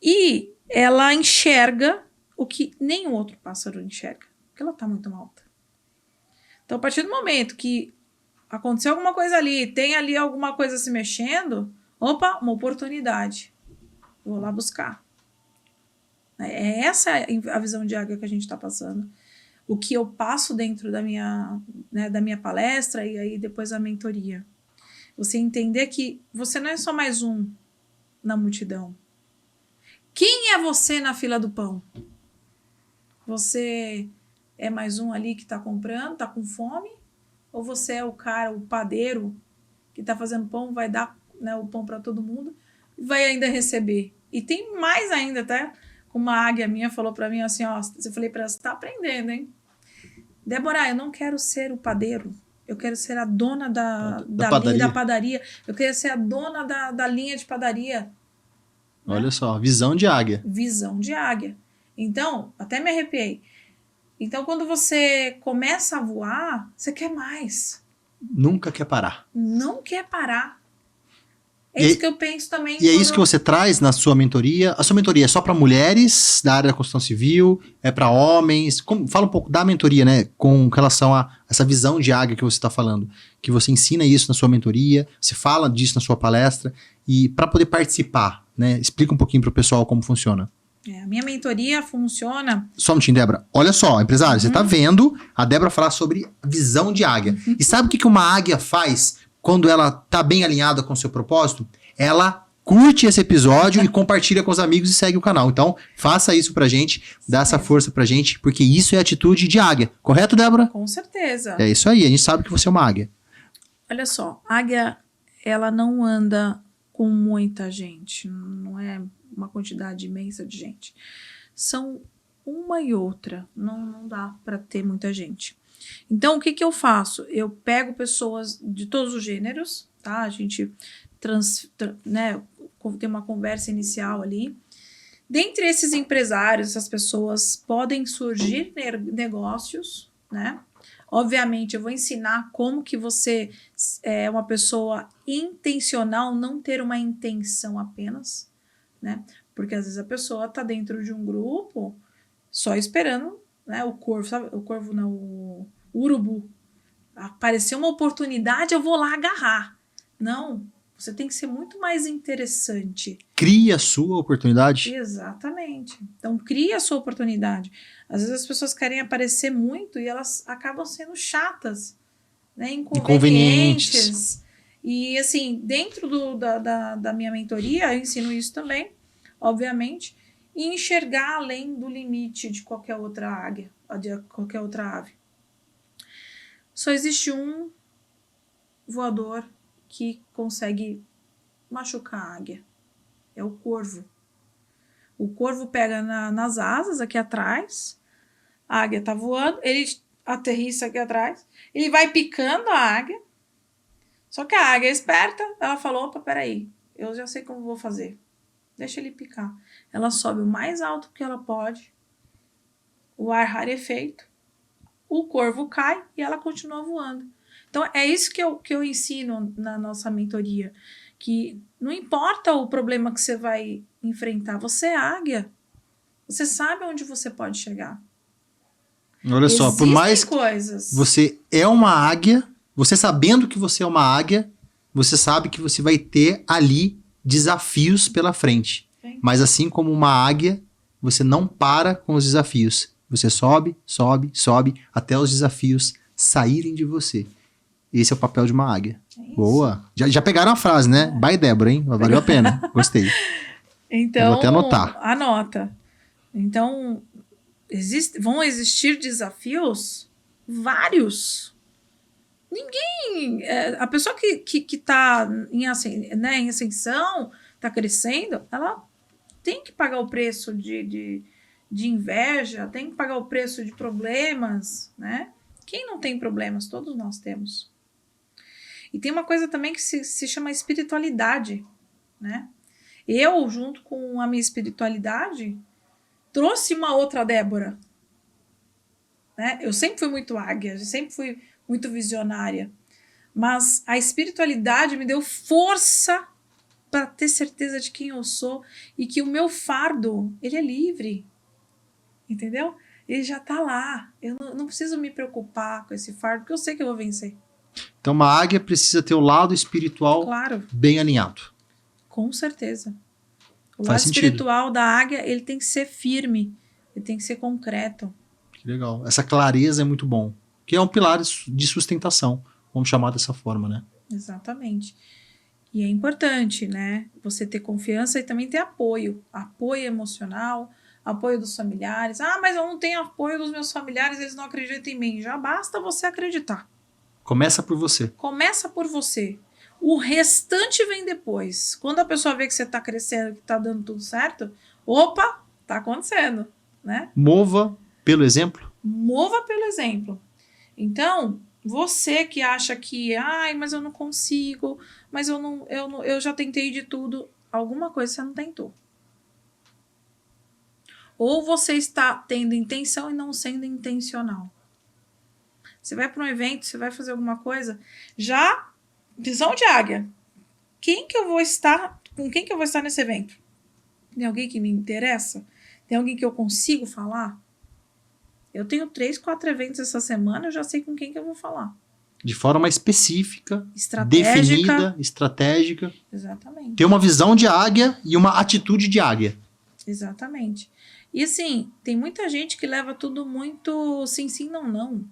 E ela enxerga o que nenhum outro pássaro enxerga, porque ela está muito alta. Então, a partir do momento que aconteceu alguma coisa ali, tem ali alguma coisa se mexendo, opa, uma oportunidade. Vou lá buscar. É essa a visão de águia que a gente está passando. O que eu passo dentro da minha palestra e aí depois a mentoria. Você entender que você não é só mais um na multidão. Quem é você na fila do pão? Você é mais um ali que está comprando, está com fome? Ou você é o cara, o padeiro, que está fazendo pão, vai dar, né, o pão para todo mundo e vai ainda receber? E tem mais ainda, tá? Uma águia minha falou para mim assim, ó, eu falei para ela, você tá aprendendo, hein? Débora, eu não quero ser o padeiro, eu quero ser a dona da padaria, eu quero ser a dona da linha de padaria. Olha só, visão de águia. Visão de águia. Então, até me arrepiei. Então, quando você começa a voar, você quer mais. Nunca quer parar. Não quer parar. É isso que eu penso também. E é isso que você traz na sua mentoria. A sua mentoria é só para mulheres da área da construção civil? É para homens? Fala um pouco da mentoria, né? Com relação a essa visão de águia que você está falando. Que você ensina isso na sua mentoria, você fala disso na sua palestra. E para poder participar, né? Explica um pouquinho para o pessoal como funciona. A minha mentoria funciona... Só um minutinho, Débora. Olha só, empresário, você tá vendo a Débora falar sobre visão de águia. E sabe o que uma águia faz quando ela tá bem alinhada com o seu propósito? Ela curte esse episódio e compartilha com os amigos e segue o canal. Então, faça isso pra gente, dá essa força pra gente, porque isso é atitude de águia. Correto, Débora? Com certeza. É isso aí, a gente sabe que você é uma águia. Olha só, a águia, ela não anda com muita gente, não é uma quantidade imensa de gente. São uma e outra, não dá para ter muita gente. Então, o que eu faço? Eu pego pessoas de todos os gêneros, tá? A gente tem uma conversa inicial ali. Dentre esses empresários, essas pessoas, podem surgir negócios, né? Obviamente, eu vou ensinar como que você é uma pessoa intencional, não ter uma intenção apenas, né? Porque às vezes a pessoa tá dentro de um grupo só esperando, né? O corvo, sabe? O corvo não, o urubu. Apareceu uma oportunidade, eu vou lá agarrar. Não, você tem que ser muito mais interessante. Cria a sua oportunidade. Exatamente. Então, cria a sua oportunidade. Às vezes as pessoas querem aparecer muito e elas acabam sendo chatas, né? Inconvenientes. E, assim, dentro da minha mentoria, eu ensino isso também, obviamente, e enxergar além do limite de qualquer outra águia, de qualquer outra ave. Só existe um voador que consegue machucar a águia. É o corvo. O corvo pega nas asas aqui atrás, a águia tá voando, ele aterrissa aqui atrás, ele vai picando a águia, só que a águia é esperta, ela falou, opa, peraí, eu já sei como vou fazer. Deixa ele picar. Ela sobe o mais alto que ela pode, o ar rarefeito, o corvo cai e ela continua voando. Então, é isso que eu ensino na nossa mentoria, que não importa o problema que você vai enfrentar, você é águia, você sabe onde você pode chegar. Olha só, por mais que coisas. você é uma águia, você sabendo que você é uma águia, você sabe que você vai ter ali desafios pela frente. Sim. Mas assim como uma águia, você não para com os desafios. Você sobe, sobe, sobe, até os desafios saírem de você. Esse é o papel de uma águia. É Boa. Já pegaram a frase, né? By Débora, hein? Valeu a pena. Gostei. Então, vou até anotar. Anota. Então, vão existir desafios? Vários. Ninguém... a pessoa que tá em ascensão, tá crescendo, ela tem que pagar o preço de inveja, tem que pagar o preço de problemas, né? Quem não tem problemas? Todos nós temos. E tem uma coisa também que se chama espiritualidade, né? Eu, junto com a minha espiritualidade, trouxe uma outra Débora. Né? Eu sempre fui muito águia, eu sempre fui muito visionária. Mas a espiritualidade me deu força para ter certeza de quem eu sou e que o meu fardo, ele é livre. Entendeu? Ele já tá lá. Eu não preciso me preocupar com esse fardo, porque eu sei que eu vou vencer. Então, uma águia precisa ter o lado espiritual bem alinhado. Com certeza. O Faz lado espiritual da águia, ele tem que ser firme, ele tem que ser concreto. Que legal. Essa clareza é muito bom. Que é um pilar de sustentação, vamos chamar dessa forma, né? Exatamente. E é importante, né? Você ter confiança e também ter apoio. Apoio emocional, apoio dos familiares. Ah, mas eu não tenho apoio dos meus familiares, eles não acreditam em mim. Já basta você acreditar. Começa por você. Começa por você. O restante vem depois. Quando a pessoa vê que você está crescendo, que está dando tudo certo, opa, tá acontecendo, né? Mova pelo exemplo. Mova pelo exemplo. Então, você que acha que, mas eu não consigo, mas eu já tentei de tudo, alguma coisa você não tentou. Ou você está tendo intenção e não sendo intencional. Você vai para um evento, você vai fazer alguma coisa, já visão de águia. Com quem que eu vou estar nesse evento? Tem alguém que me interessa? Tem alguém que eu consigo falar? Eu tenho 3, 4 eventos essa semana, eu já sei com quem que eu vou falar. De forma específica, estratégica, definida, estratégica. Exatamente. Ter uma visão de águia e uma atitude de águia. Exatamente. E assim, tem muita gente que leva tudo muito sim, sim, não, não.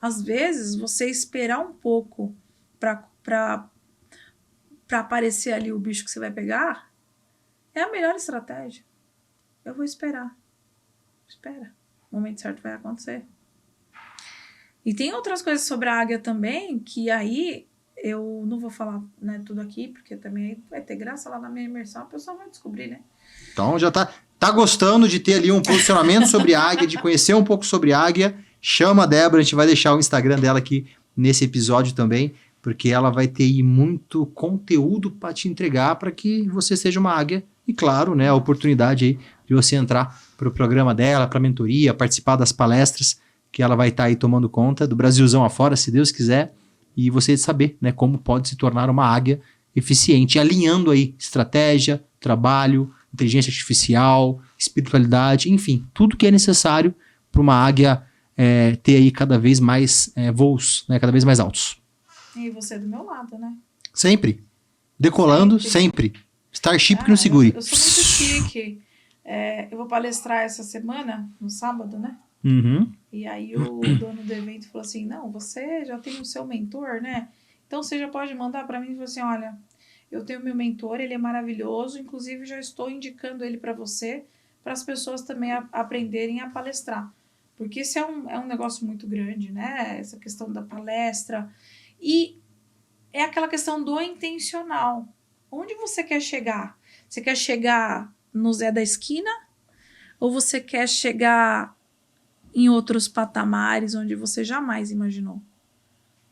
Às vezes, você esperar um pouco para aparecer ali o bicho que você vai pegar é a melhor estratégia. Eu vou esperar. Espera. O momento certo vai acontecer. E tem outras coisas sobre a águia também, que aí eu não vou falar, né, tudo aqui, porque também vai ter graça lá na minha imersão, a pessoa vai descobrir, né? Então já tá gostando de ter ali um posicionamento sobre águia, de conhecer um pouco sobre águia, chama a Débora, a gente vai deixar o Instagram dela aqui nesse episódio também, porque ela vai ter aí muito conteúdo para te entregar para que você seja uma águia. E claro, né, a oportunidade aí de você entrar para o programa dela, para a mentoria, participar das palestras que ela vai estar aí tomando conta do Brasilzão afora, se Deus quiser, e você saber, né, como pode se tornar uma águia eficiente, alinhando aí estratégia, trabalho, inteligência artificial, espiritualidade, enfim, tudo que é necessário para uma águia ter aí cada vez mais voos, né, cada vez mais altos. E você do meu lado, né? Sempre. Decolando, sempre. Starship que não segure. Eu sou muito chique. Eu vou palestrar essa semana, no sábado, né? Uhum. E aí o dono do evento falou assim, não, você já tem o seu mentor, né? Então você já pode mandar para mim e falar assim, olha, eu tenho meu mentor, ele é maravilhoso, inclusive já estou indicando ele para você, para as pessoas também aprenderem a palestrar. Porque isso é um negócio muito grande, né? Essa questão da palestra. E é aquela questão do intencional. Onde você quer chegar? Você quer chegar no Zé da esquina? Ou você quer chegar em outros patamares onde você jamais imaginou?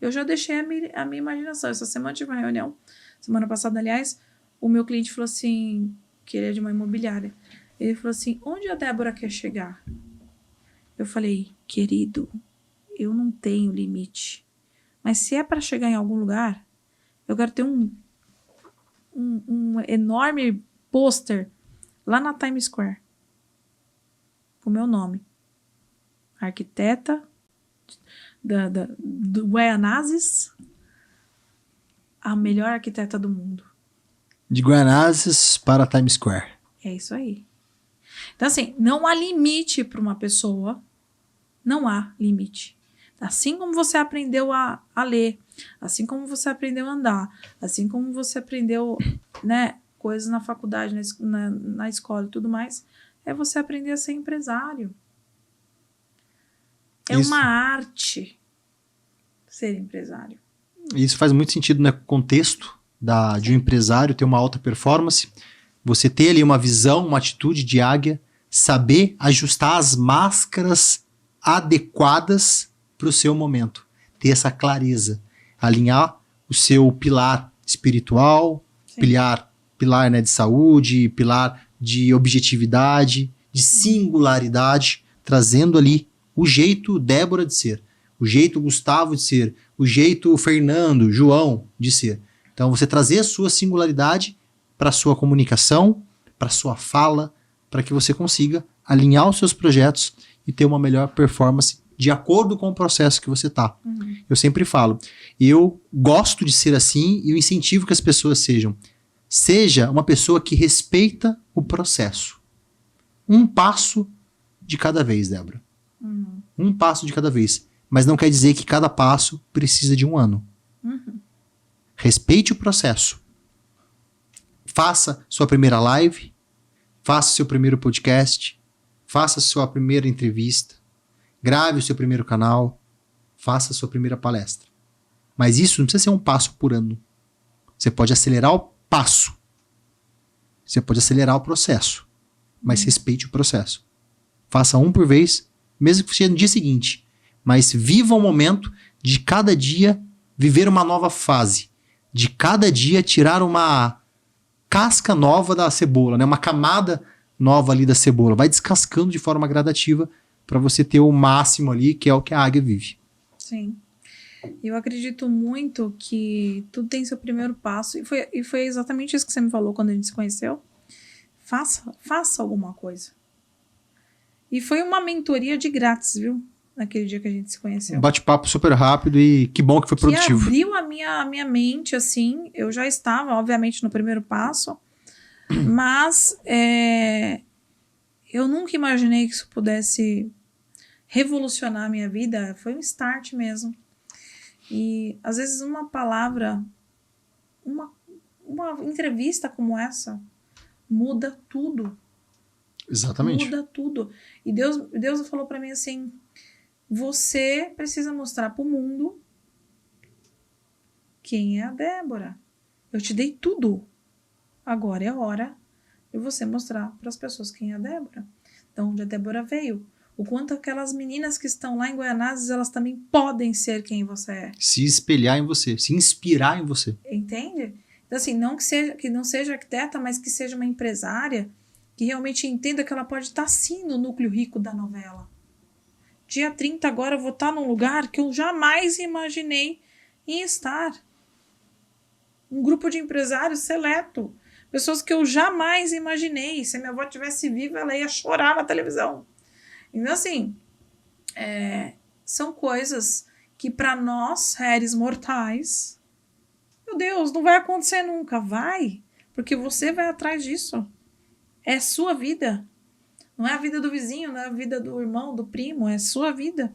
Eu já deixei a minha imaginação. Essa semana tive uma reunião, semana passada, aliás, o meu cliente falou assim, que ele é de uma imobiliária. Ele falou assim, onde a Débora quer chegar? Eu falei, querido, eu não tenho limite. Mas se é para chegar em algum lugar, eu quero ter um enorme pôster lá na Times Square com o meu nome. Arquiteta do Guaianazes, a melhor arquiteta do mundo. De Guaianazes para Times Square. É isso aí. Então, assim, não há limite para uma pessoa. Não há limite. Assim como você aprendeu a ler, assim como você aprendeu a andar, assim como você aprendeu, né, coisas na faculdade, na escola e tudo mais, é você aprender a ser empresário. É Isso. uma arte ser empresário. Isso faz muito sentido no contexto de um empresário ter uma alta performance, você ter ali uma visão, uma atitude de águia, saber ajustar as máscaras adequadas para o seu momento, ter essa clareza, alinhar o seu pilar espiritual, Sim. pilar, né, de saúde, pilar de objetividade, de singularidade, trazendo ali o jeito Débora de ser, o jeito Gustavo de ser, o jeito Fernando, João de ser. Então você trazer a sua singularidade para a sua comunicação, para a sua fala, para que você consiga alinhar os seus projetos e ter uma melhor performance de acordo com o processo que você está. Uhum. Eu sempre falo, eu gosto de ser assim e eu incentivo que as pessoas sejam. Seja uma pessoa que respeita o processo. Um passo de cada vez, Débora. Uhum. Um passo de cada vez. Mas não quer dizer que cada passo precisa de um ano. Uhum. Respeite o processo. Faça sua primeira live, faça seu primeiro podcast, faça sua primeira entrevista, grave o seu primeiro canal, faça sua primeira palestra. Mas isso não precisa ser um passo por ano. Você pode acelerar o passo. Você pode acelerar o processo. Mas respeite o processo. Faça um por vez, mesmo que seja no dia seguinte. Mas viva o momento de cada dia viver uma nova fase. De cada dia tirar uma casca nova da cebola, né? Uma camada nova ali da cebola. Vai descascando de forma gradativa para você ter o máximo ali, que é o que a águia vive. Sim. Eu acredito muito que tudo tem seu primeiro passo. E foi exatamente isso que você me falou quando a gente se conheceu. Faça alguma coisa. E foi uma mentoria de grátis, viu? Naquele dia que a gente se conheceu. Um bate-papo super rápido e que bom que foi produtivo. Que abriu a minha mente, assim. Eu já estava, obviamente, no primeiro passo. Mas eu nunca imaginei que isso pudesse revolucionar a minha vida. Foi um start mesmo. E, às vezes, uma palavra, uma entrevista como essa, muda tudo. Exatamente. Muda tudo. E Deus falou pra mim assim, você precisa mostrar pro mundo quem é a Débora. Eu te dei tudo. Agora é a hora de você mostrar para as pessoas quem é a Débora. Então, onde a Débora veio. O quanto aquelas meninas que estão lá em Guaianazes, elas também podem ser quem você é. Se espelhar em você, se inspirar em você. Entende? Então, assim, não que não seja arquiteta, mas que seja uma empresária que realmente entenda que ela pode estar, sim, no núcleo rico da novela. Dia 30 agora eu vou estar num lugar que eu jamais imaginei em estar. Um grupo de empresários seleto. Pessoas que eu jamais imaginei. Se a minha avó estivesse viva, ela ia chorar na televisão. Então, assim, são coisas que para nós, réis mortais, meu Deus, não vai acontecer nunca. Vai, porque você vai atrás disso. É sua vida. Não é a vida do vizinho, não é a vida do irmão, do primo, é sua vida,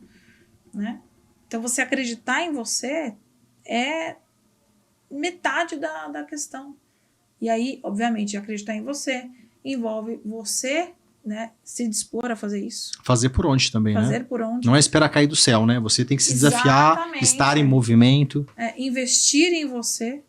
né? Então, você acreditar em você é metade da questão. E aí, obviamente, acreditar em você envolve você, né, se dispor a fazer isso. Fazer por onde também, Fazer né? por onde. Não é esperar cair do céu, né? Você tem que se desafiar, Exatamente. estar em movimento. Investir em você,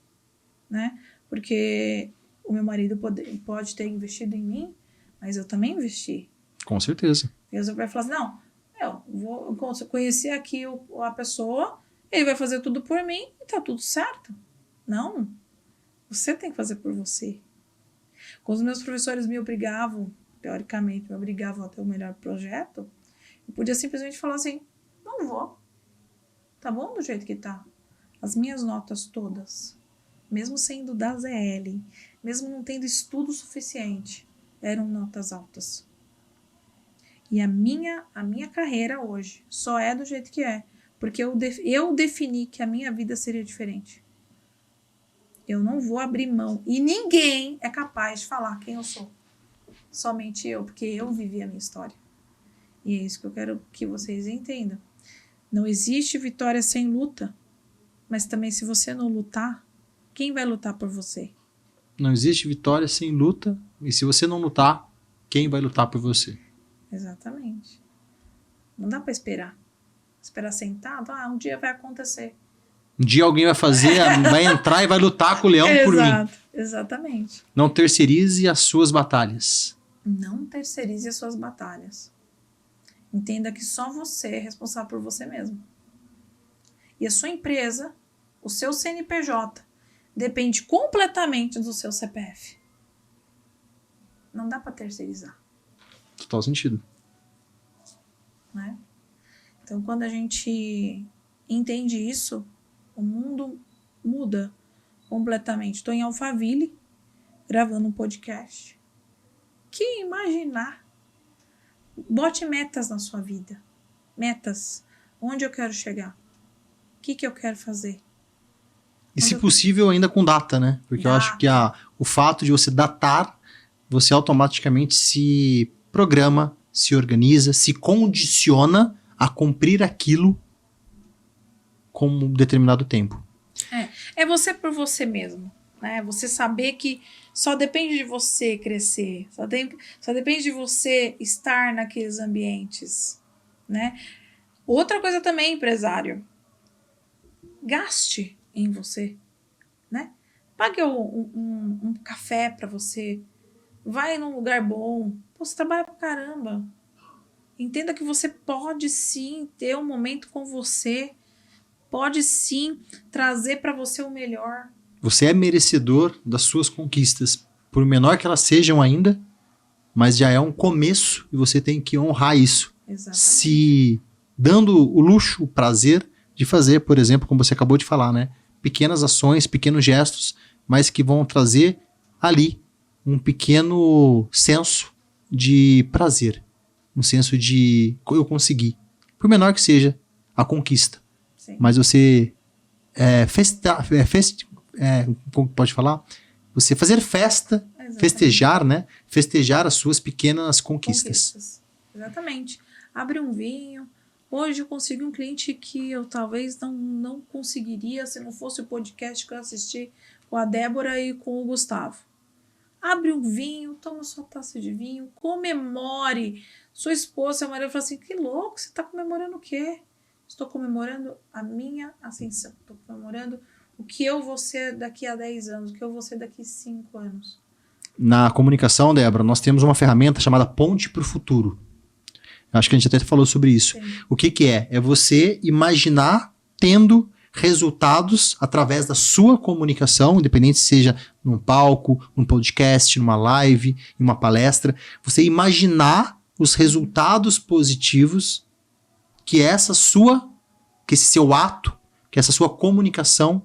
né? Porque o meu marido pode ter investido em mim, mas eu também investi. Com certeza. E você vai falar assim, não, eu vou conhecer aqui a pessoa, ele vai fazer tudo por mim e tá tudo certo. Não. Você tem que fazer por você. Quando os meus professores me obrigavam, teoricamente, me obrigavam a ter o melhor projeto, eu podia simplesmente falar assim, não vou. Tá bom do jeito que tá. As minhas notas todas, mesmo sendo da ZL, mesmo não tendo estudo suficiente, eram notas altas. E a minha carreira hoje só é do jeito que é, porque eu defini que a minha vida seria diferente. Eu não vou abrir mão. E ninguém é capaz de falar quem eu sou. Somente eu, porque eu vivi a minha história. E é isso que eu quero que vocês entendam. Não existe vitória sem luta. Mas também, se você não lutar, quem vai lutar por você? Não existe vitória sem luta. E se você não lutar, quem vai lutar por você? Exatamente. Não dá para esperar. Esperar sentado, um dia vai acontecer. Um dia alguém vai fazer, vai entrar e vai lutar com o leão por mim. Exatamente. Não terceirize as suas batalhas. Não terceirize as suas batalhas. Entenda que só você é responsável por você mesmo. E a sua empresa, o seu CNPJ, depende completamente do seu CPF. Não dá para terceirizar. Total sentido. Né? Então, quando a gente entende isso, o mundo muda completamente. Estou em Alphaville, gravando um podcast. Que imaginar? Bote metas na sua vida. Metas. Onde eu quero chegar? O que eu quero fazer? E se possível ainda com data, né? Porque eu acho que o fato de você datar, você automaticamente se programa, se organiza, se condiciona a cumprir aquilo com um determinado tempo. É você por você mesmo, né? Você saber que só depende de você crescer, só depende de você estar naqueles ambientes, né? Outra coisa também, empresário, gaste em você, né? Pague um café para você, vai num lugar bom, você trabalha pra caramba. Entenda que você pode sim ter um momento com você, pode sim trazer para você o melhor. Você é merecedor das suas conquistas, por menor que elas sejam ainda, mas já é um começo e você tem que honrar isso. Exatamente. Se dando o luxo, o prazer de fazer, por exemplo, como você acabou de falar, né? Pequenas ações, pequenos gestos, mas que vão trazer ali um pequeno senso de prazer, um senso de eu consegui, por menor que seja a conquista. Sim. Mas você como pode falar? Você fazer festa, Exatamente. festejar, né? Festejar as suas pequenas conquistas. Exatamente. Abre um vinho. Hoje eu consegui um cliente que eu talvez não conseguiria se não fosse o podcast que eu assisti com a Débora e com o Gustavo. Abre um vinho, toma sua taça de vinho, comemore. Sua esposa, seu marido, fala assim, que louco, você está comemorando o quê? Estou comemorando a minha ascensão. Estou comemorando o que eu vou ser daqui a 10 anos, o que eu vou ser daqui a 5 anos. Na comunicação, Débora, nós temos uma ferramenta chamada Ponte para o Futuro. Acho que a gente até falou sobre isso. Sim. O que é? É você imaginar tendo resultados através da sua comunicação, independente se seja num palco, num podcast, numa live, em uma palestra. Você imaginar os resultados positivos que esse seu ato, que essa sua comunicação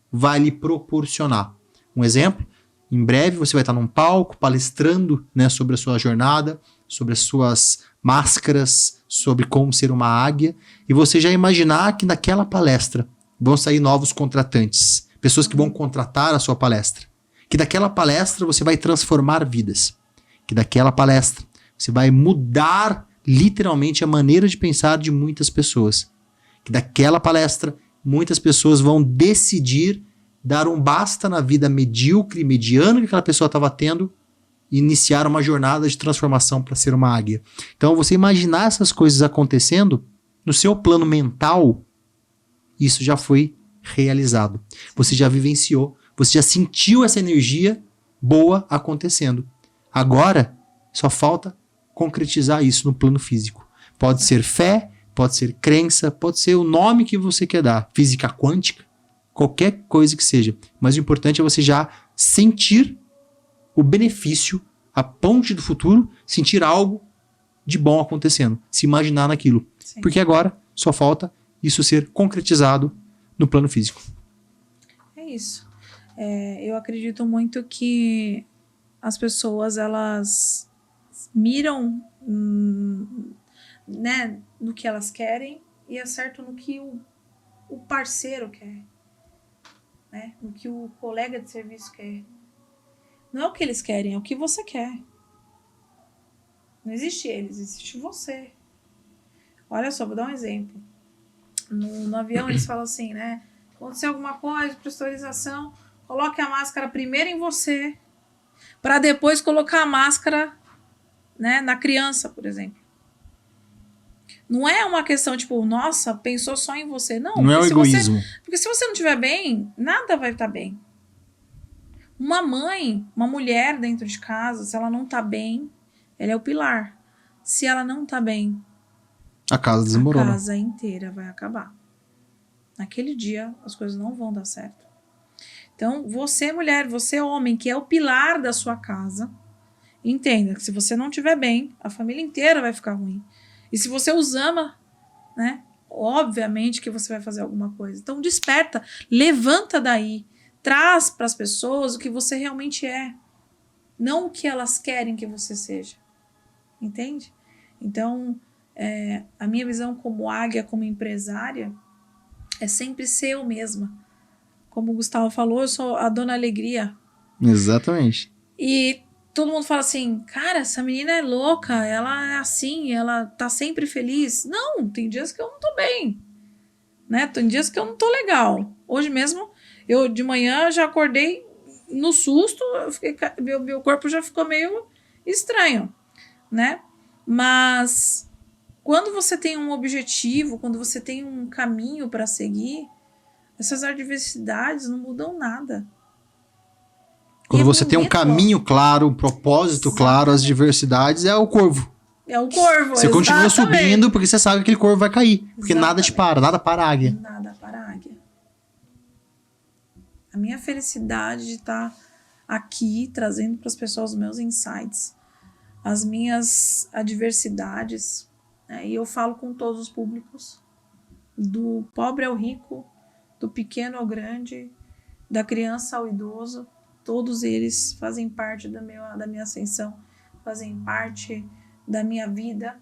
vai lhe proporcionar. Um exemplo, em breve você vai estar num palco palestrando, né, sobre a sua jornada, sobre as suas máscaras, sobre como ser uma águia, e você já imaginar que naquela palestra vão sair novos contratantes, pessoas que vão contratar a sua palestra, que daquela palestra você vai transformar vidas, que daquela palestra você vai mudar literalmente a maneira de pensar de muitas pessoas, que daquela palestra muitas pessoas vão decidir dar um basta na vida medíocre, mediana que aquela pessoa estava tendo e iniciar uma jornada de transformação para ser uma águia. Então, você imaginar essas coisas acontecendo no seu plano mental, isso já foi realizado. Você já vivenciou, você já sentiu essa energia boa acontecendo. Agora, só falta concretizar isso no plano físico. Pode ser fé, pode ser crença, pode ser o nome que você quer dar. Física quântica, qualquer coisa que seja. Mas o importante é você já sentir o benefício, a ponte do futuro, sentir algo de bom acontecendo. Se imaginar naquilo. Sim. Porque agora só falta isso ser concretizado no plano físico. É isso. Eu acredito muito que as pessoas, elas miram né, no que elas querem e acertam no que o parceiro quer, né? No que o colega de serviço quer. Não é o que eles querem, é o que você quer. Não existe eles, existe você. Olha só, vou dar um exemplo. No avião eles falam assim, né? Acontecer alguma coisa, pressurização, coloque a máscara primeiro em você, para depois colocar a máscara, né, na criança, por exemplo. Não é uma questão tipo, nossa, pensou só em você. Não é o egoísmo. Porque se você não estiver bem, nada vai estar bem. Uma mãe, uma mulher dentro de casa, se ela não tá bem, ela é o pilar. Se ela não tá bem, a casa desmorona. A casa inteira vai acabar. Naquele dia, as coisas não vão dar certo. Então, você mulher, você homem, que é o pilar da sua casa, entenda que se você não estiver bem, a família inteira vai ficar ruim. E se você os ama, né, obviamente que você vai fazer alguma coisa. Então, desperta, levanta daí, traz para as pessoas o que você realmente é, não o que elas querem que você seja. Entende? Então, a minha visão como águia, como empresária, é sempre ser eu mesma. Como o Gustavo falou, eu sou a dona alegria. Exatamente. E todo mundo fala assim, cara, essa menina é louca, ela é assim, ela tá sempre feliz. Não, tem dias que eu não tô bem, né? Tem dias que eu não tô legal. Hoje mesmo, eu de manhã já acordei no susto, meu corpo já ficou meio estranho, né? Mas quando você tem um objetivo, quando você tem um caminho para seguir, essas adversidades não mudam nada. Quando você tem um caminho claro, um propósito claro, as diversidades é o corvo. É o corvo, você continua subindo porque você sabe que aquele corvo vai cair. Porque nada te para, nada para a águia. Nada para a águia. A minha felicidade de estar aqui trazendo para as pessoas os meus insights, as minhas adversidades, né? E eu falo com todos os públicos, do pobre ao rico, do pequeno ao grande, da criança ao idoso, todos eles fazem parte da minha ascensão, fazem parte da minha vida.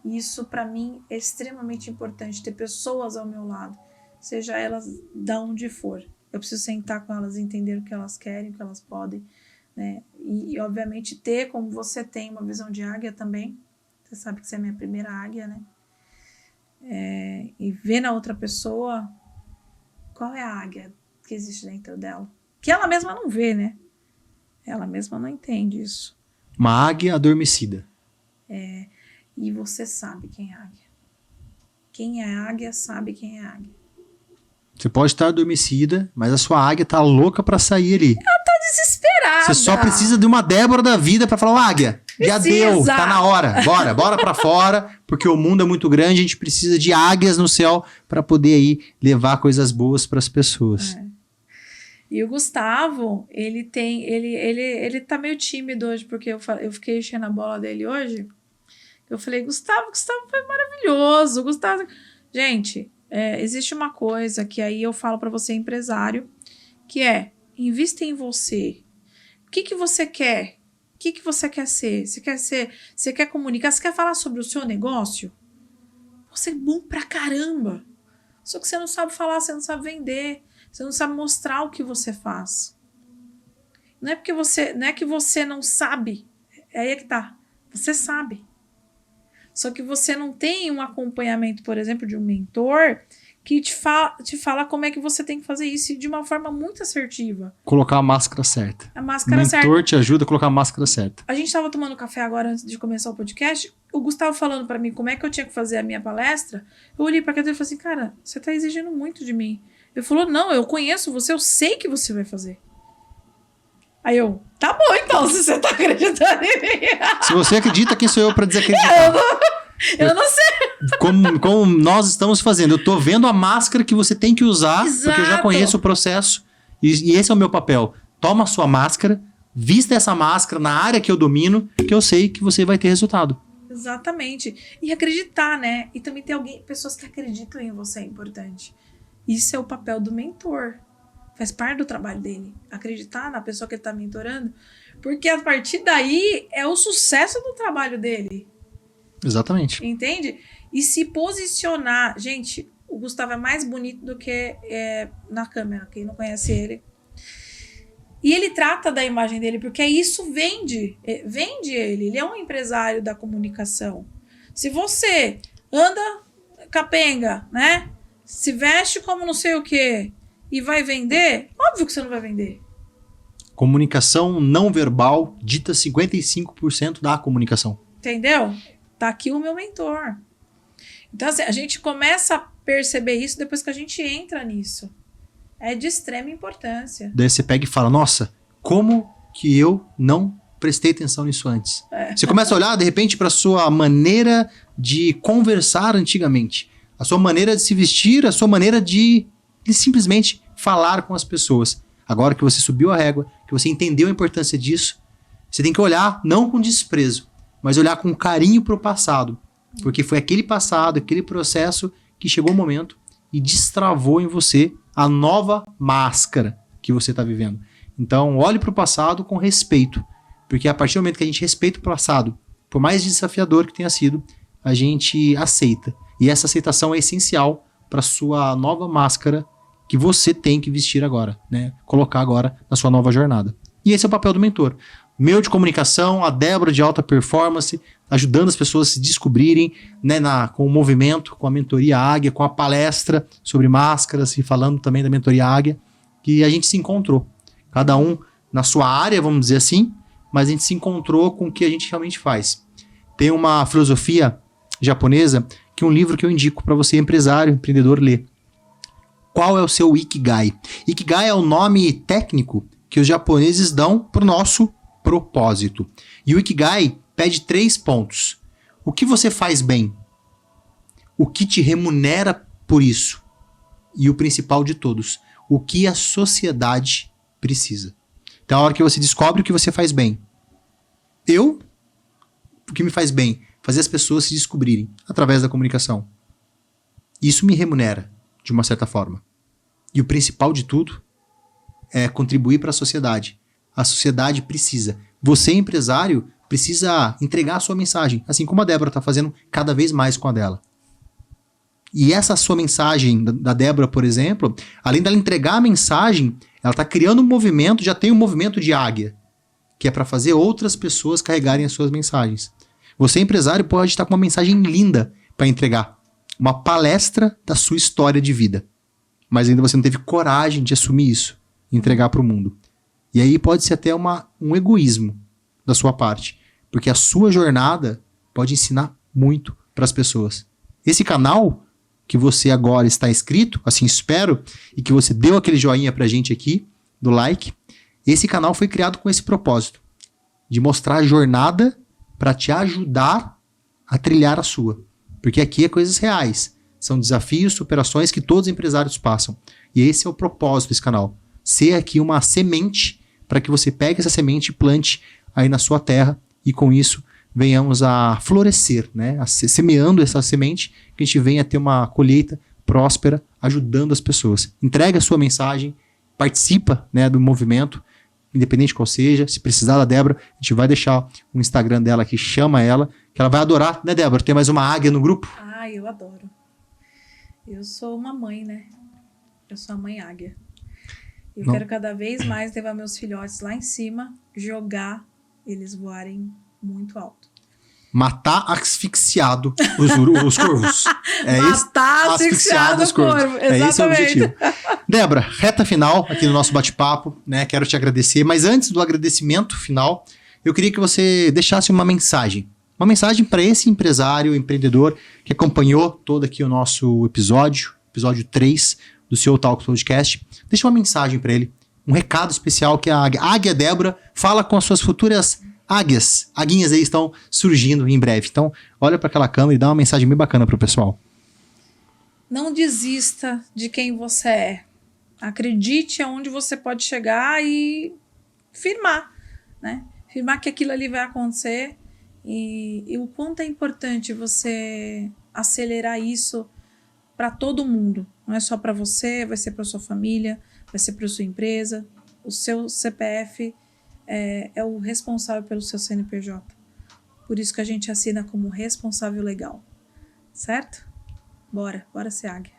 E isso para mim é extremamente importante, ter pessoas ao meu lado, seja elas de onde for. Eu preciso sentar com elas, entender o que elas querem, o que elas podem, né? E obviamente ter, como você tem, uma visão de águia também. Você sabe que você é a minha primeira águia, né? E ver na outra pessoa qual é a águia que existe dentro dela. Que ela mesma não vê, né? Ela mesma não entende isso. Uma águia adormecida. E você sabe quem é águia. Quem é águia sabe quem é águia. Você pode estar adormecida, mas a sua águia tá louca pra sair ali. Ela tá desesperada. Você só precisa de uma Débora da vida pra falar, águia, já deu, tá na hora. Bora pra fora, porque o mundo é muito grande, a gente precisa de águias no céu pra poder aí levar coisas boas pras pessoas. E o Gustavo, ele tá meio tímido hoje, porque eu fiquei enchendo a bola dele hoje. Eu falei, Gustavo foi maravilhoso. Gustavo... Gente, existe uma coisa que aí eu falo para você, empresário, que é, invista em você. O que você quer? O que você quer ser? Você quer comunicar? Você quer falar sobre o seu negócio? Você é bom pra caramba. Só que você não sabe falar, você não sabe vender. Você não sabe mostrar o que você faz. Não é que você não sabe. Aí é que tá. Você sabe. Só que você não tem um acompanhamento, por exemplo, de um mentor que te fala como é que você tem que fazer isso de uma forma muito assertiva. Colocar a máscara certa. A máscara certa. O mentor te ajuda a colocar a máscara certa. A gente tava tomando café agora antes de começar o podcast. O Gustavo falando pra mim como é que eu tinha que fazer a minha palestra. Eu olhei pra cadeira e falei assim, cara, você tá exigindo muito de mim. Ele falou, não, eu conheço você, eu sei que você vai fazer. Aí eu, tá bom então, se você tá acreditando em mim. Se você acredita, quem sou eu pra desacreditar? Eu não sei. Como nós estamos fazendo. Eu tô vendo a máscara que você tem que usar, porque eu já conheço o processo. E esse é o meu papel. Toma a sua máscara, vista essa máscara na área que eu domino, que eu sei que você vai ter resultado. Exatamente. E acreditar, né? E também ter pessoas que acreditam em você é importante. Isso é o papel do mentor. Faz parte do trabalho dele. Acreditar na pessoa que ele tá mentorando. Porque a partir daí é o sucesso do trabalho dele. Exatamente. Entende? E se posicionar. Gente, o Gustavo é mais bonito do que na câmera. Quem não conhece ele. E ele trata da imagem dele, porque isso vende. Vende ele. Ele é um empresário da comunicação. Se você anda capenga, né? Se veste como não sei o quê e vai vender, óbvio que você não vai vender. Comunicação não verbal dita 55% da comunicação. Entendeu? Tá aqui o meu mentor. Então, assim, a gente começa a perceber isso depois que a gente entra nisso. É de extrema importância. Daí você pega e fala, nossa, como que eu não prestei atenção nisso antes? Você começa a olhar, de repente, para a sua maneira de conversar antigamente. A sua maneira de se vestir, a sua maneira de simplesmente falar com as pessoas. Agora que você subiu a régua, que você entendeu a importância disso, você tem que olhar não com desprezo, mas olhar com carinho para o passado. Porque foi aquele passado, aquele processo que chegou o momento e destravou em você a nova máscara que você está vivendo. Então, olhe para o passado com respeito. Porque a partir do momento que a gente respeita o passado, por mais desafiador que tenha sido, a gente aceita. E essa aceitação é essencial para a sua nova máscara que você tem que vestir agora, né? Colocar agora na sua nova jornada. E esse é o papel do mentor. Meu de comunicação, a Débora de alta performance, ajudando as pessoas a se descobrirem, né, com o movimento, com a mentoria Águia, com a palestra sobre máscaras e falando também da mentoria Águia, que a gente se encontrou. Cada um na sua área, vamos dizer assim, mas a gente se encontrou com o que a gente realmente faz. Tem uma filosofia japonesa, que é um livro que eu indico para você, empresário, empreendedor, ler. Qual é o seu Ikigai? Ikigai é o nome técnico que os japoneses dão para o nosso propósito. E o Ikigai pede 3 pontos. O que você faz bem? O que te remunera por isso? E o principal de todos, o que a sociedade precisa. Então, a hora que você descobre o que você faz bem. O que me faz bem? Fazer as pessoas se descobrirem através da comunicação. Isso me remunera, de uma certa forma. E o principal de tudo é contribuir para a sociedade. A sociedade precisa. Você, empresário, precisa entregar a sua mensagem, assim como a Débora está fazendo cada vez mais com a dela. E essa sua mensagem da Débora, por exemplo, além dela entregar a mensagem, ela está criando um movimento, já tem um movimento de águia, que é para fazer outras pessoas carregarem as suas mensagens. Você, empresário, pode estar com uma mensagem linda para entregar. Uma palestra da sua história de vida. Mas ainda você não teve coragem de assumir isso e entregar para o mundo. E aí pode ser até um egoísmo da sua parte. Porque a sua jornada pode ensinar muito para as pessoas. Esse canal que você agora está inscrito, assim espero, e que você deu aquele joinha pra gente aqui, do like, esse canal foi criado com esse propósito. De mostrar a jornada para te ajudar a trilhar a sua. Porque aqui é coisas reais. São desafios, superações que todos os empresários passam. E esse é o propósito desse canal. Ser aqui uma semente para que você pegue essa semente e plante aí na sua terra e com isso venhamos a florescer, né? Semeando essa semente, que a gente venha a ter uma colheita próspera, ajudando as pessoas. Entrega a sua mensagem, participa, né, do movimento, independente qual seja. Se precisar da Débora, a gente vai deixar o Instagram dela aqui, chama ela, que ela vai adorar, né, Débora? Tem mais uma águia no grupo? Ah, eu adoro. Eu sou uma mãe, né? Eu sou a mãe águia. Eu quero cada vez mais levar meus filhotes lá em cima, jogar eles voarem muito alto. matar asfixiado os corvos. Matar asfixiado os corvos. É esse o objetivo. Débora, reta final aqui no nosso bate-papo, né? Quero te agradecer, mas antes do agradecimento final, eu queria que você deixasse uma mensagem. Uma mensagem para esse empresário, empreendedor que acompanhou todo aqui o nosso episódio 3 do CEO Talks Podcast. Deixa uma mensagem para ele, um recado especial que a Águia Débora fala com as suas futuras águias. Aguinhas aí estão surgindo em breve. Então, olha para aquela câmera e dá uma mensagem bem bacana pro pessoal. Não desista de quem você é. Acredite aonde você pode chegar e firmar, né? Firmar que aquilo ali vai acontecer e o quanto é importante você acelerar isso para todo mundo. Não é só para você, vai ser para sua família, vai ser para sua empresa. O seu CPF é o responsável pelo seu CNPJ. Por isso que a gente assina como responsável legal. Certo? Bora ser águia.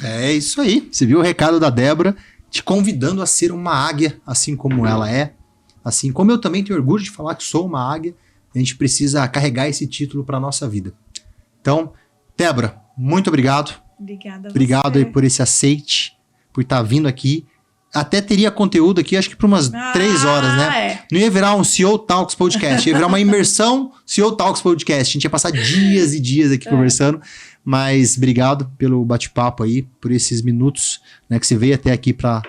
É isso aí. Você viu o recado da Débora te convidando a ser uma águia, assim como ela é. Assim como eu também tenho orgulho de falar que sou uma águia, a gente precisa carregar esse título para nossa vida. Então, Débora, muito obrigado. Obrigada a você. Obrigado aí por esse aceite, por estar vindo aqui. Até teria conteúdo aqui, acho que por umas 3 horas, né? É. Não ia virar um CEO Talks Podcast, ia virar uma imersão CEO Talks Podcast. A gente ia passar dias e dias aqui conversando. Mas obrigado pelo bate-papo aí, por esses minutos, né, que você veio até aqui para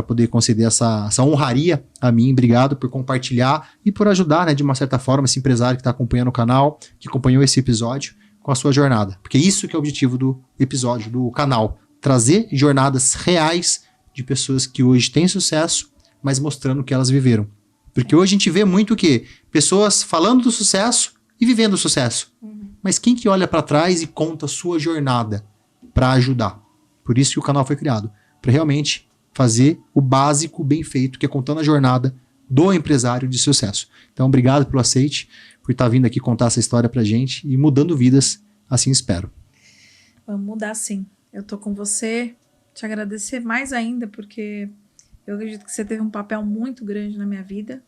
poder conceder essa honraria a mim. Obrigado por compartilhar e por ajudar, né, de uma certa forma, esse empresário que está acompanhando o canal, que acompanhou esse episódio com a sua jornada. Porque isso que é o objetivo do episódio, do canal. Trazer jornadas reais de pessoas que hoje têm sucesso, mas mostrando o que elas viveram. Porque hoje a gente vê muito o quê? Pessoas falando do sucesso e vivendo o sucesso. Mas quem que olha para trás e conta a sua jornada para ajudar? Por isso que o canal foi criado. Para realmente fazer o básico bem feito, que é contando a jornada do empresário de sucesso. Então, obrigado pelo aceite, por estar vindo aqui contar essa história pra gente e mudando vidas, assim espero. Vamos mudar sim. Eu tô com você, te agradecer mais ainda, porque eu acredito que você teve um papel muito grande na minha vida.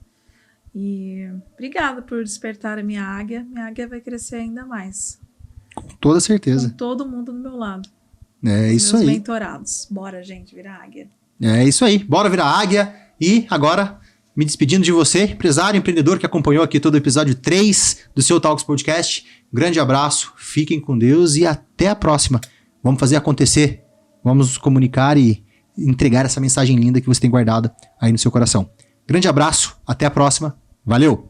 E obrigada por despertar a minha águia. Minha águia vai crescer ainda mais. Com toda certeza. Com todo mundo do meu lado. É isso meus aí. mentorados. Bora, gente, virar águia. É isso aí. Bora virar águia. E agora, me despedindo de você, empresário, empreendedor que acompanhou aqui todo o episódio 3 do CEO Talks Podcast. Grande abraço, fiquem com Deus e até a próxima. Vamos fazer acontecer. Vamos nos comunicar e entregar essa mensagem linda que você tem guardada aí no seu coração. Grande abraço, até a próxima. Valeu!